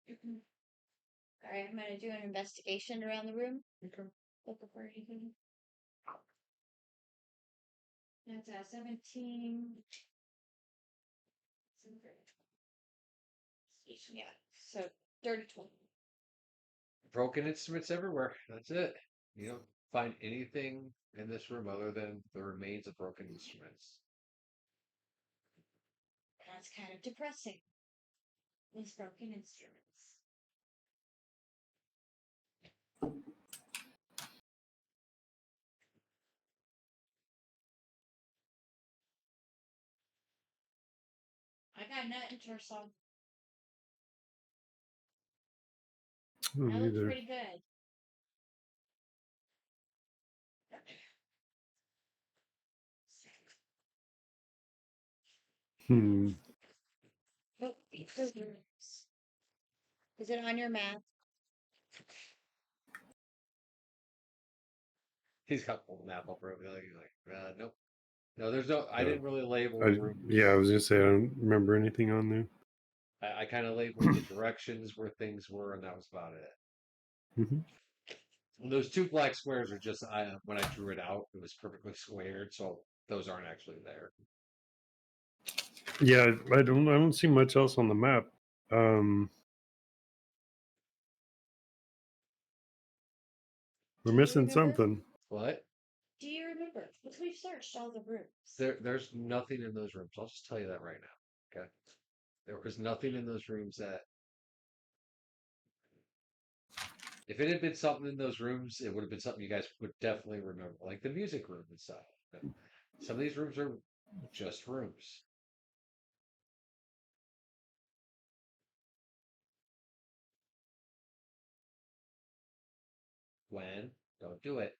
All right, I'm gonna do an investigation around the room. Okay. Looking for anything. That's 17. Yeah, so dirty 20. Broken instruments everywhere. That's it. You don't find anything in this room other than the remains of broken instruments. That's kind of depressing. These broken instruments. I got nothing, Terso. Oh, That looks neither. pretty good. Hmm. Oh, those rooms. Is it on your map? He's got the map up over there. Like, nope. No, there's no. I Uh, didn't really label I, rooms. yeah, I was gonna say I don't remember anything on there. I kind of labeled the directions where things were, and that was about it. Hmm. And those two black squares are just when I drew it out, it was perfectly squared, so those aren't actually there. Yeah, I don't see much else on the map. We're Do you missing remember? something. What? Do you remember? Because we've searched all the rooms. There's nothing in those rooms. I'll just tell you that right now. Okay. There was nothing in those rooms that. If it had been something in those rooms, it would have been something you guys would definitely remember, like the music room and stuff. But some of these rooms are just rooms. Gwen, don't do it.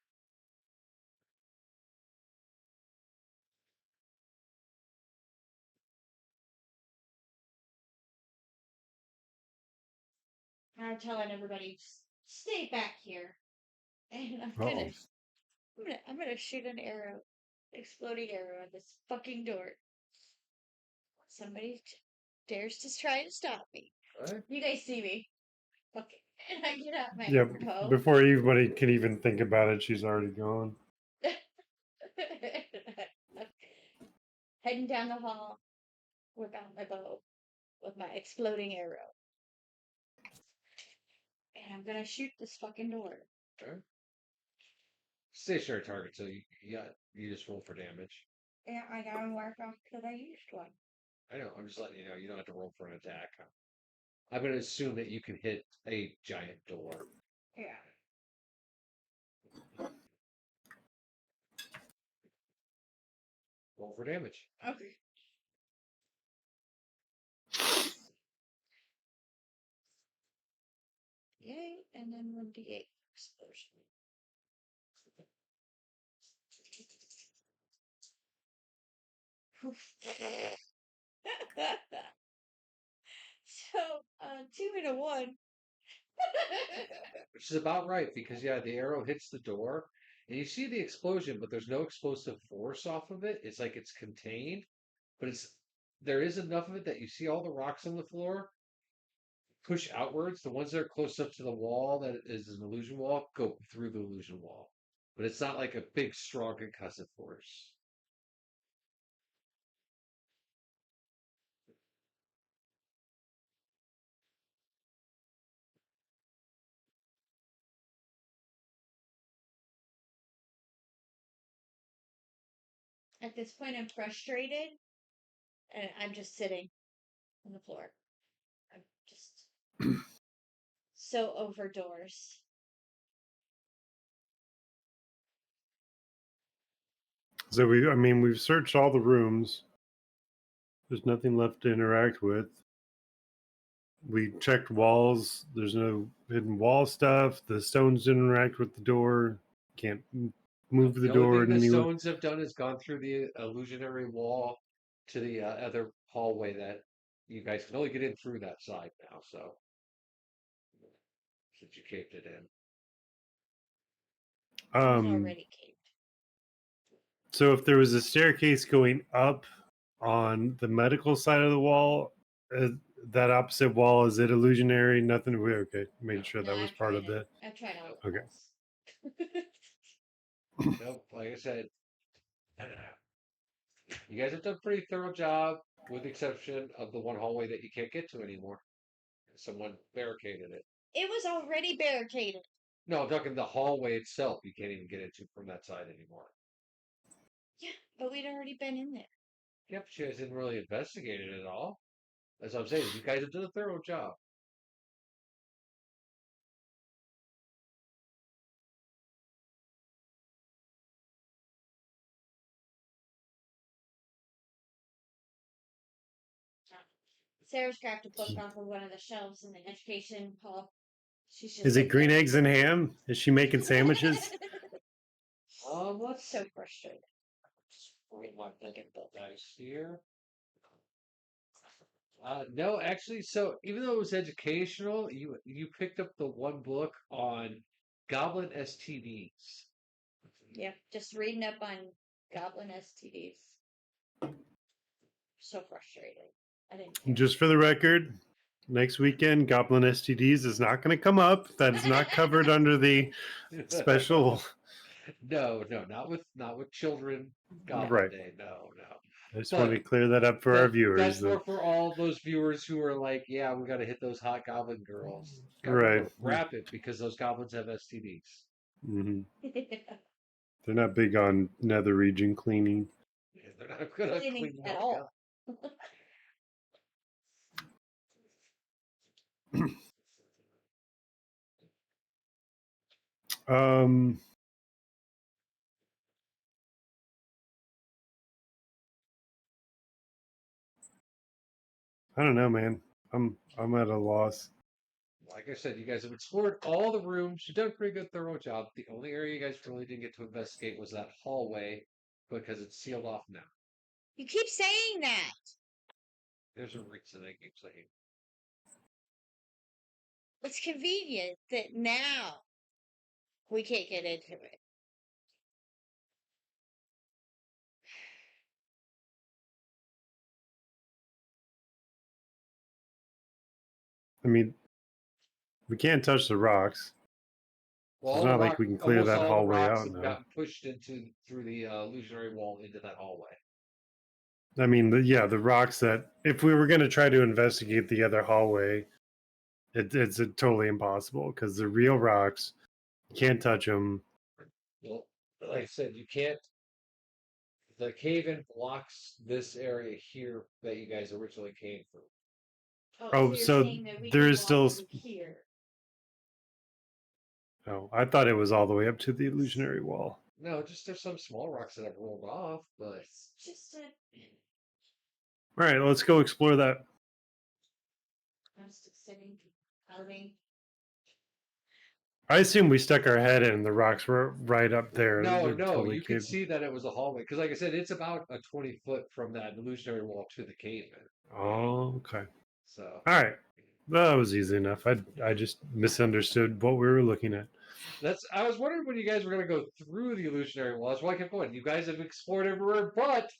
I'm telling everybody, just stay back here, and Oh, I'm gonna shoot an arrow, exploding arrow at this fucking door. Somebody dares to try to stop me. What? You guys see me? Okay, and I get out my yeah. bow. Before anybody can even think about it, she's already gone. Heading down the hall without my bow, with my exploding arrow, and I'm gonna shoot this fucking door. Okay. Stationary target, so you just roll for damage. Yeah, I gotta mark off that I used one. I know. I'm just letting you know. You don't have to roll for an attack. I'm going to assume that you can hit a giant door. Yeah. Roll for damage. Okay. Yay, and then 1d8 explosion. So, 2 and a 1. Which is about right because, yeah, the arrow hits the door and you see the explosion, but there's no explosive force off of it. It's like it's contained, but there is enough of it that you see all the rocks on the floor push outwards. The ones that are close up to the wall that is an illusion wall go through the illusion wall. But it's not like a big, strong concussive force. At this point, I'm frustrated, and I'm just sitting on the floor. I'm just so over doors. So we've searched all the rooms. There's nothing left to interact with. We checked walls. There's no hidden wall stuff. The stones didn't interact with the door. Can't move the The door. only thing the stones have done is gone through the illusionary wall to the other hallway that you guys can only get in through that side now. So since you caved it in. It was already caved. So if there was a staircase going up on the medical side of the wall, that opposite wall, is it illusionary? Nothing. Okay, made sure that was part of it. I've tried all Okay. Nope. Like I said, you guys have done a pretty thorough job, with the exception of the one hallway that you can't get to anymore. Someone barricaded it. It was already barricaded. No, I'm talking the hallway itself. You can't even get into from that side anymore. Yeah, but we'd already been in there. Yeah, but you guys didn't really investigate it at all. That's what I'm saying. You guys have done a thorough job. Sarah's grabbed a book off of one of the shelves in the education hall. She's just Is it green eggs and ham? Is she making sandwiches? Let's so frustrated. Just read my dice here. No, actually, so even though it was educational, you picked up the one book on goblin STDs. Yeah, just reading up on goblin STDs. So frustrating. I didn't care. Just for the record, next weekend, Goblin STDs is not going to come up. That is not covered under the special. No, not with children. Goblin Right. Day. No. I just wanted to clear that up for our viewers. That's more for all those viewers who are like, yeah, we got to hit those hot goblin girls. Right. Wrap it because those goblins have STDs. Mm-hmm. They're not big on nether region cleaning. Yeah, they're not good at cleaning at all. I don't know, man. I'm at a loss. Like I said, you guys have explored all the rooms. You've done a pretty good, thorough job. The only area you guys really didn't get to investigate was that hallway because it's sealed off now. You keep saying that. There's a reason I keep saying. It's convenient that now we can't get into it. I mean, we can't touch the rocks. Well, it's not like we can clear that hallway out now. Got pushed through the illusionary wall into that hallway. I mean, the rocks that if we were going to try to investigate the other hallway, it's totally impossible because the real rocks, you can't touch them. Well, like I said, you can't. The cave-in blocks this area here that you guys originally came through. So there is still here. Oh, I thought it was all the way up to the illusionary wall. No, just there's some small rocks that have rolled off, but it's just all right, let's go explore that. I'm still sitting, carving. I assume we stuck our head in. The rocks were right up there. No, you could see that it was a hallway because, like I said, it's about a 20-foot from that illusionary wall to the cave-in. Oh, okay. So, all right, well, that was easy enough. I just misunderstood what we were looking at. I was wondering when you guys were going to go through the illusionary wall. That's why I kept going. You guys have explored everywhere, but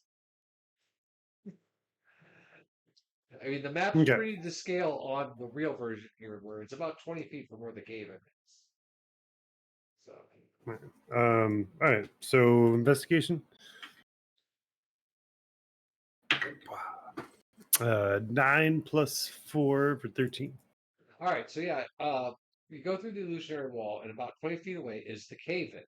I mean, the map's pretty to scale on the real version here, where it's about 20 feet from where the cave-in is. So, all right. So investigation. 9 plus 4 for 13. All right. So yeah, you go through the illusionary wall, and about 20 feet away is the cave-in.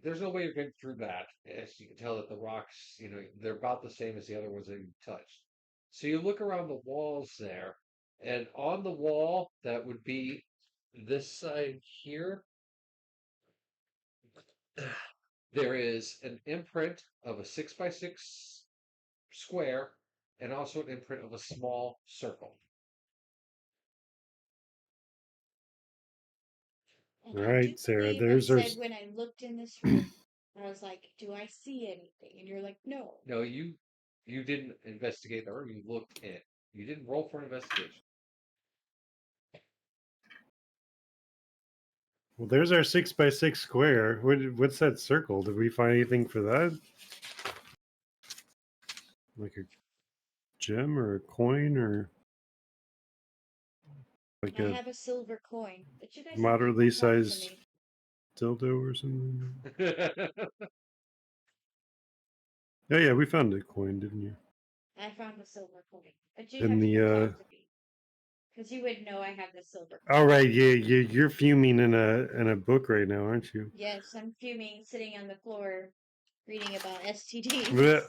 There's no way you're getting through that. As you can tell that the rocks, they're about the same as the other ones that you touched. So you look around the walls there, and on the wall that would be this side here, there is an imprint of a 6 by 6 square and also an imprint of a small circle. And All I do right, Sarah. believe I There's our. said when I looked in this room, I was like, "Do I see anything?" And you're like, "No." No, you didn't investigate the room. You looked in. You didn't roll for an investigation. Well, there's our 6 by 6 square. What's that circle? Did we find anything for that? Like a gem or a coin or like I a have a silver coin, but you guys have to moderately point that to sized me. dildo or something? Oh yeah, we found a coin, didn't you? I found a silver coin, but you In have to point the that to me because you would know I have the silver all coin. right, yeah, you're fuming in a book right now, aren't you? Yes, I'm fuming, sitting on the floor, reading about STDs.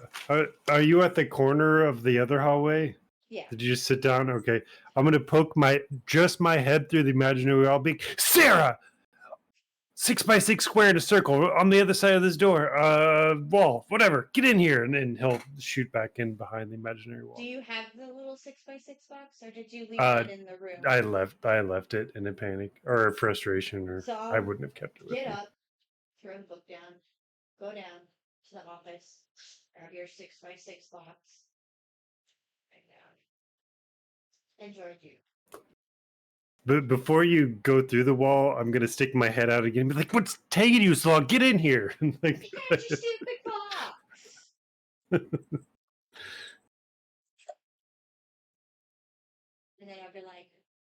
Are you at the corner of the other hallway? Yeah. Did you just sit down? Okay. I'm gonna poke my head through the imaginary wall. Be Sarah, 6 by 6 square in a circle on the other side of this door. Wall, whatever. Get in here, and then he'll shoot back in behind the imaginary Do wall. you have the little 6 by 6 box, or did you leave Uh, that in the room? I left it in a panic or frustration, or So I I'll wouldn't have kept it with get me. up, throw the book down, go down to the office, grab your 6 by 6 box, and down, and join you. But before you go through the wall, I'm gonna stick my head out again and be like, "What's taking you so long? Get in here!" Like, Yeah, your stupid box. And then I'll be like,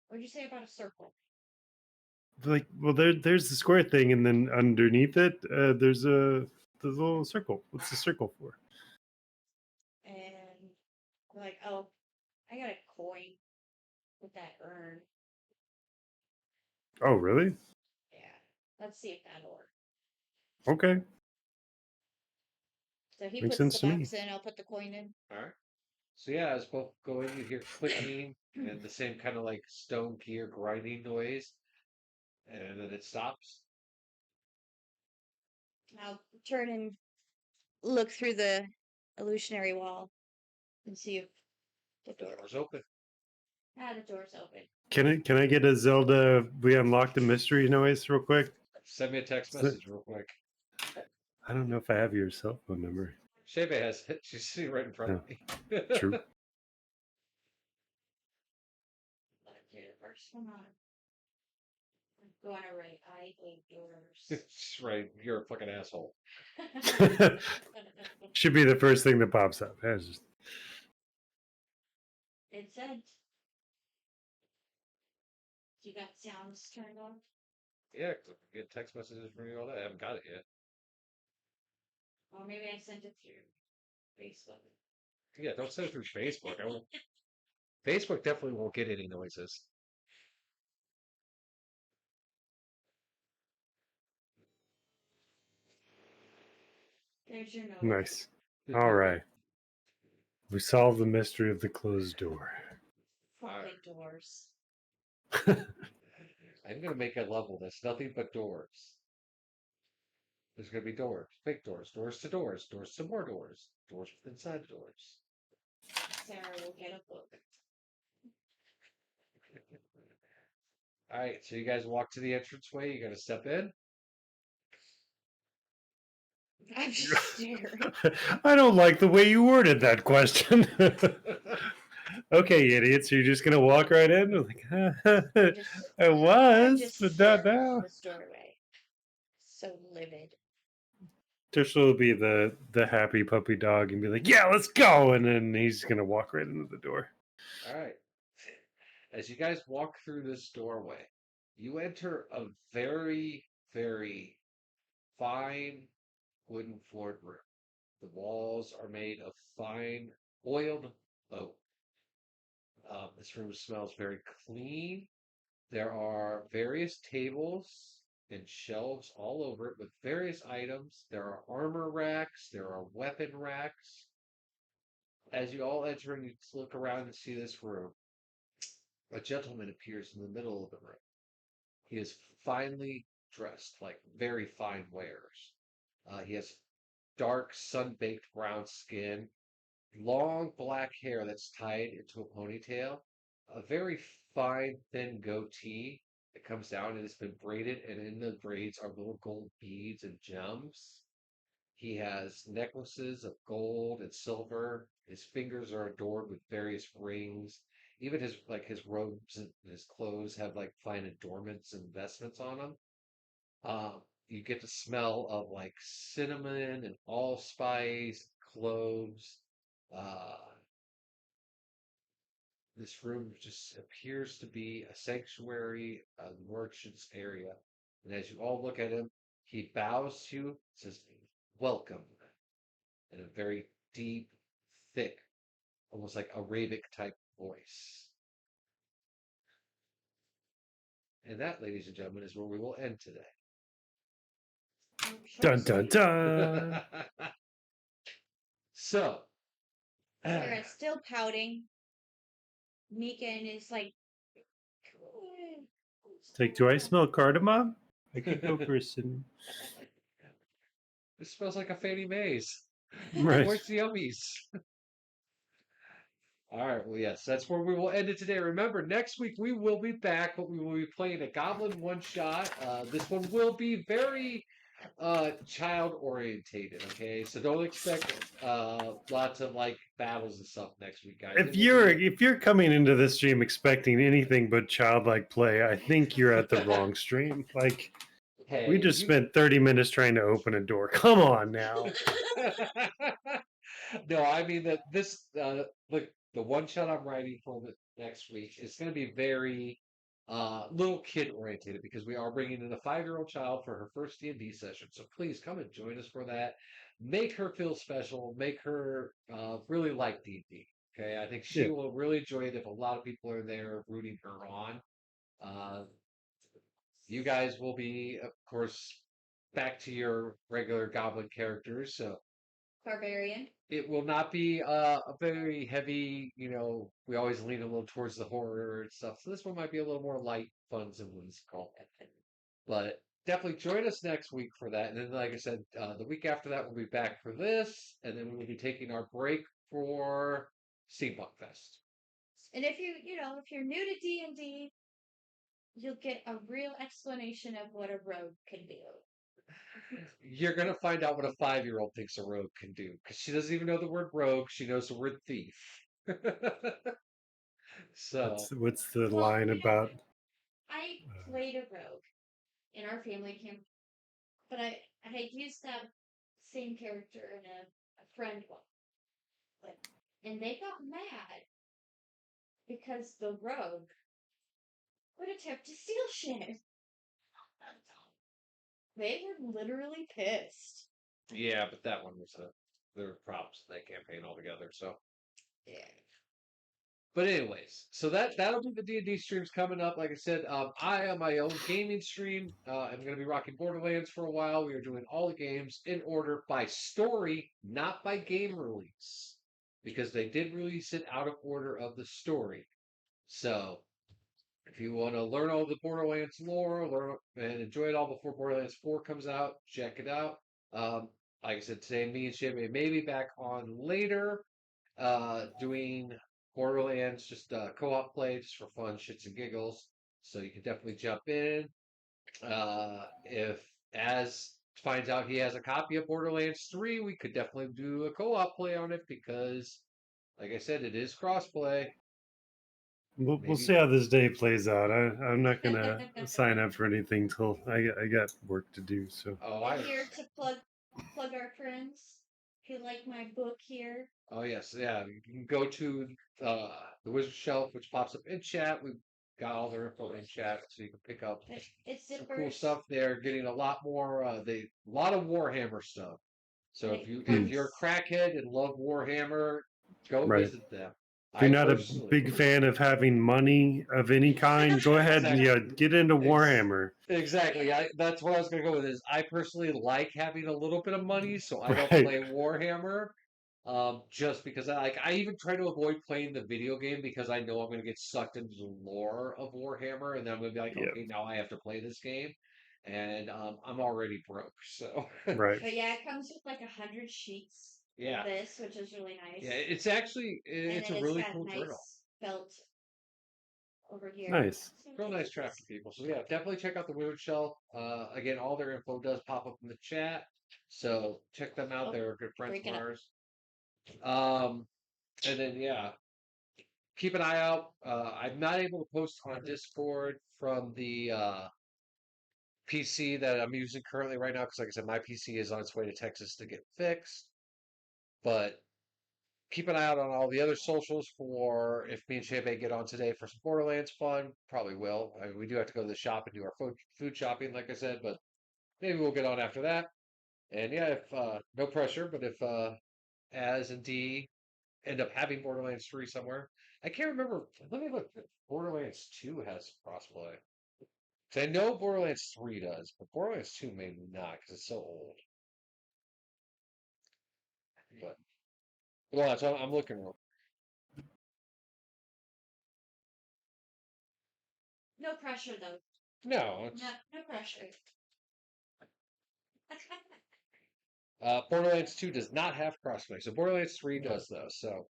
"What'd you say about a circle?" like, well, there's the square thing, and then underneath it, there's a little circle. What's the circle for? And I'm like, "Oh, I got a coin with that urn. Oh, really? Yeah, let's see if that'll work." Okay, So he makes puts the sense to me. box in, I'll put the coin in. All right. So yeah, as both go in, you hear clicking and the same kind of like stone gear grinding noise, and then it stops. I'll turn and look through the illusionary wall and see if the The door. door's open. Ah, the door's open. Can I get a Zelda? We unlocked the mystery noise real quick. Send me a text message real quick. I don't know if I have your cell phone number. Shebe has it. She's sitting right in front of me. True. Let him do the first one on. I'm going to write, "I hate doors." She's right. You're a fucking asshole. Should be the first thing that pops up. It said. You got sounds turned on? Yeah, 'cause I get text messages from you all day. I haven't got it yet. Or maybe I sent it through Facebook. Yeah, don't send it through Facebook. I won't. Facebook definitely won't get any noises. There's your note. Nice. All right. We solved the mystery of the closed door. Fucking doors. I'm gonna make a level that's nothing but doors. There's gonna be doors, fake doors, doors to doors, doors to more doors, doors inside doors. Sarah will get a book. All right, so you guys walk to the entranceway. You gotta step in. I'm just staring. I don't like the way you worded that question. Okay, idiots, you're just gonna walk right in? Like, I I'm was, just but not staring now. at this doorway. So livid. Trishul will be the happy puppy dog and be like, "Yeah, let's go," and then he's gonna walk right into the door. All right. As you guys walk through this doorway, you enter a very, very fine wooden floored room. The walls are made of fine oiled oak. This room smells very clean. There are various tables and shelves all over it with various items. There are armor racks, there are weapon racks. As you all enter and you look around and see this room, a gentleman appears in the middle of the room. He is finely dressed, like very fine wares. He has dark, sun-baked brown skin, long black hair that's tied into a ponytail, a very fine, thin goatee that comes down and has been braided, and in the braids are little gold beads and gems. He has necklaces of gold and silver. His fingers are adorned with various rings. Even his robes and his clothes have like fine adornments and vestments on them. You get the smell of like cinnamon and allspice, cloves. Uh, this room just appears to be a sanctuary, a merchant's area. And as you all look at him, he bows to you, says, "Welcome," in a very deep, thick, almost like Arabic type voice. And that, ladies and gentlemen, is where we will end today. Dun dun dun. So, Sarah's still pouting. Megan is like, It's like, do I smell cardamom? I could go for a cinnamon. it smells like a Fannie Mae's. Right. Where's the yummies? All right, well, yes, that's where we will end it today. Remember, next week we will be back, but we will be playing a Goblin one-shot. This one will be very child orientated, okay? So don't expect lots of like battles and stuff next week, guys. If you're coming into this stream expecting anything but childlike play, I think you're at the wrong stream. Like, hey, we just spent 30 minutes trying to open a door. Come on now. No, I mean that this look, the one shot I'm writing for the next week is going to be very little kid oriented because we are bringing in a 5-year-old child for her first D&D session. So please come and join us for that. Make her feel special. Make her really like D&D. Okay, I think she will really enjoy it if a lot of people are there rooting her on. You guys will be, of course, back to your regular goblin characters. So barbarian. it will not be a very heavy, we always lean a little towards the horror and stuff. So this one might be a little more light, fun, and whimsical. But definitely join us next week for that. And then, like I said, the week after that, we'll be back for this. And then we'll be taking our break for Steampunk Fest. And if you're new to D&D, you'll get a real explanation of what a rogue can do. You're going to find out what a 5-year-old thinks a rogue can do. Because she doesn't even know the word rogue. She knows the word thief. So what's the line about? I played a rogue in our family camp, but I had used that same character in a friend one. And they got mad because the rogue would attempt to steal shit. They were literally pissed. Yeah, but that one was there were problems in that campaign altogether. So yeah. But anyways, so that'll be the D&D streams coming up. Like I said, I on my own gaming stream, I'm going to be rocking Borderlands for a while. We are doing all the games in order by story, not by game release, because they did release it out of order of the story. So if you want to learn all the Borderlands lore, learn and enjoy it all before Borderlands 4 comes out, check it out. Like I said, today me and Jimmy may be back on later, doing Borderlands, just co-op play, just for fun, shits and giggles. So you can definitely jump in. If Az finds out he has a copy of Borderlands 3, we could definitely do a co-op play on it because, like I said, it is crossplay. We'll see how this day plays out. I'm not gonna sign up for anything till I got work to do. So I'm here to plug our friends who like my book here. Oh yes, yeah. You can go to the Wizard Shelf, which pops up in chat. We've got all their info in chat, so you can pick up some cool stuff there. Getting a lot more, a lot of Warhammer stuff. So if you're a crackhead and love Warhammer, go visit them. If you're I not a personally, big fan of having money of any kind, go ahead and exactly, get into ex Warhammer. exactly. That's what I was gonna go with. Is I personally like having a little bit of money, so I don't Right. play Warhammer. Just because I even try to avoid playing the video game because I know I'm gonna get sucked into the lore of Warhammer, and then I'm gonna be like, Yeah. okay, now I have to play this game, and I'm already broke. So Right. But yeah, it comes with like 100 sheets of yeah, this, which is really yeah. nice. It's actually And it's then a it's really got cool journal. nice felt over here. Nice. So Real nice it's trap for just people. So yeah, definitely check out the Wound Shelf. Again, all their info does pop up in the chat, so check them out. oh, They're good friends of breaking up. ours. Um, and then yeah, keep an eye out. I'm not able to post on Discord from the PC that I'm using currently right now because, like I said, my PC is on its way to Texas to get fixed. But keep an eye out on all the other socials for if me and Shabe get on today for some Borderlands fun. Probably will. I mean, we do have to go to the shop and do our food shopping, like I said, but maybe we'll get on after that. And yeah, if no pressure, but if Az and D end up having Borderlands 3 somewhere, I can't remember. Let me look. If Borderlands 2 has crossplay. 'Cause I know Borderlands 3 does, but Borderlands 2 maybe not because it's so old. But well, that's I'm looking real. No pressure though. No, No, it's no pressure. Borderlands 2 does not have crossplay, so Borderlands 3 does though. So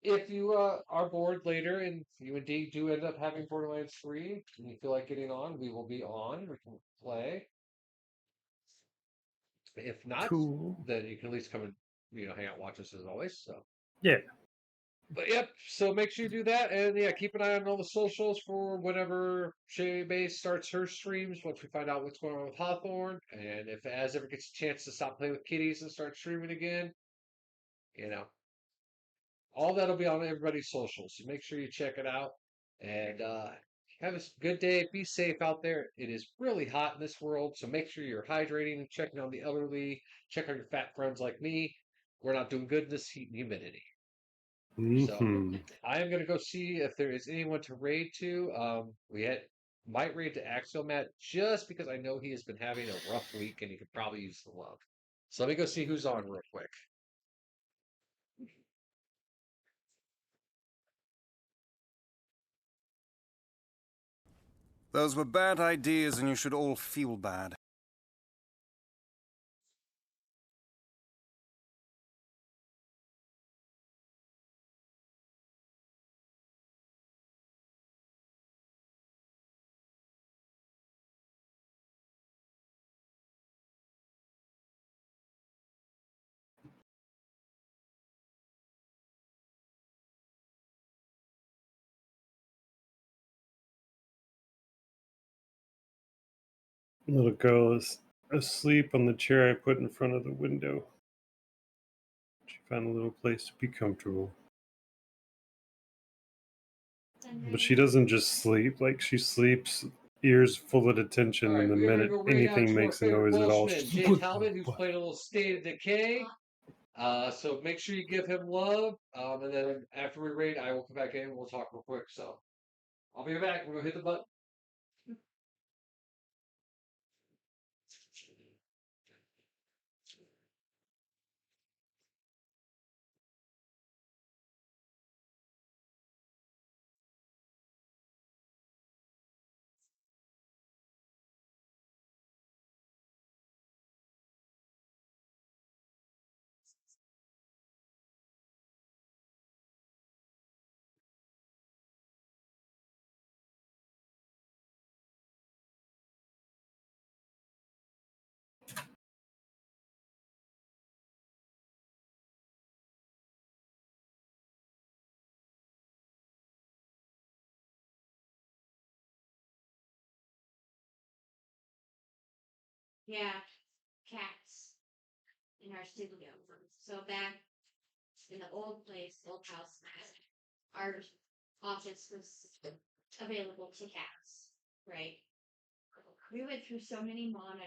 if you are bored later and you indeed do end up having Borderlands 3 and you feel like getting on, we will be on. We can play. If not, Cool. then you can at least come and hang out, watch us as always. So, Yeah. but yep. So make sure you do that, and yeah, keep an eye on all the socials for whenever Shay Base starts her streams. Once we find out what's going on with Hawthorne, and if Az ever gets a chance to stop playing with kitties and start streaming again, you know, all that'll be on everybody's socials. So make sure you check it out, and have a good day. Be safe out there. It is really hot in this world, so make sure you're hydrating and checking on the elderly. Check on your fat friends like me. We're not doing good in this heat and humidity. So Hmm. I am going to go see if there is anyone to raid to. Might raid to Axiomat just because I know he has been having a rough week and he could probably use the love. So let me go see who's on real quick. Those were bad ideas, and you should all feel bad. Little girl is asleep on the chair I put in front of the window. She found a little place to be comfortable. But she doesn't just sleep, like she sleeps ears full of attention, All right, and the we are going to minute go right now anything to our makes a favorite noise at all, Welshman, she's Jay Talbot, who's playing a little State of Decay. So make sure you give him love. And then after we raid, I will come back in and we'll talk real quick. So I'll be back. We're going to hit the button. Yeah, cats in our studio. So back in the old place, old house, our office was available to cats, right? We went through so many monitors.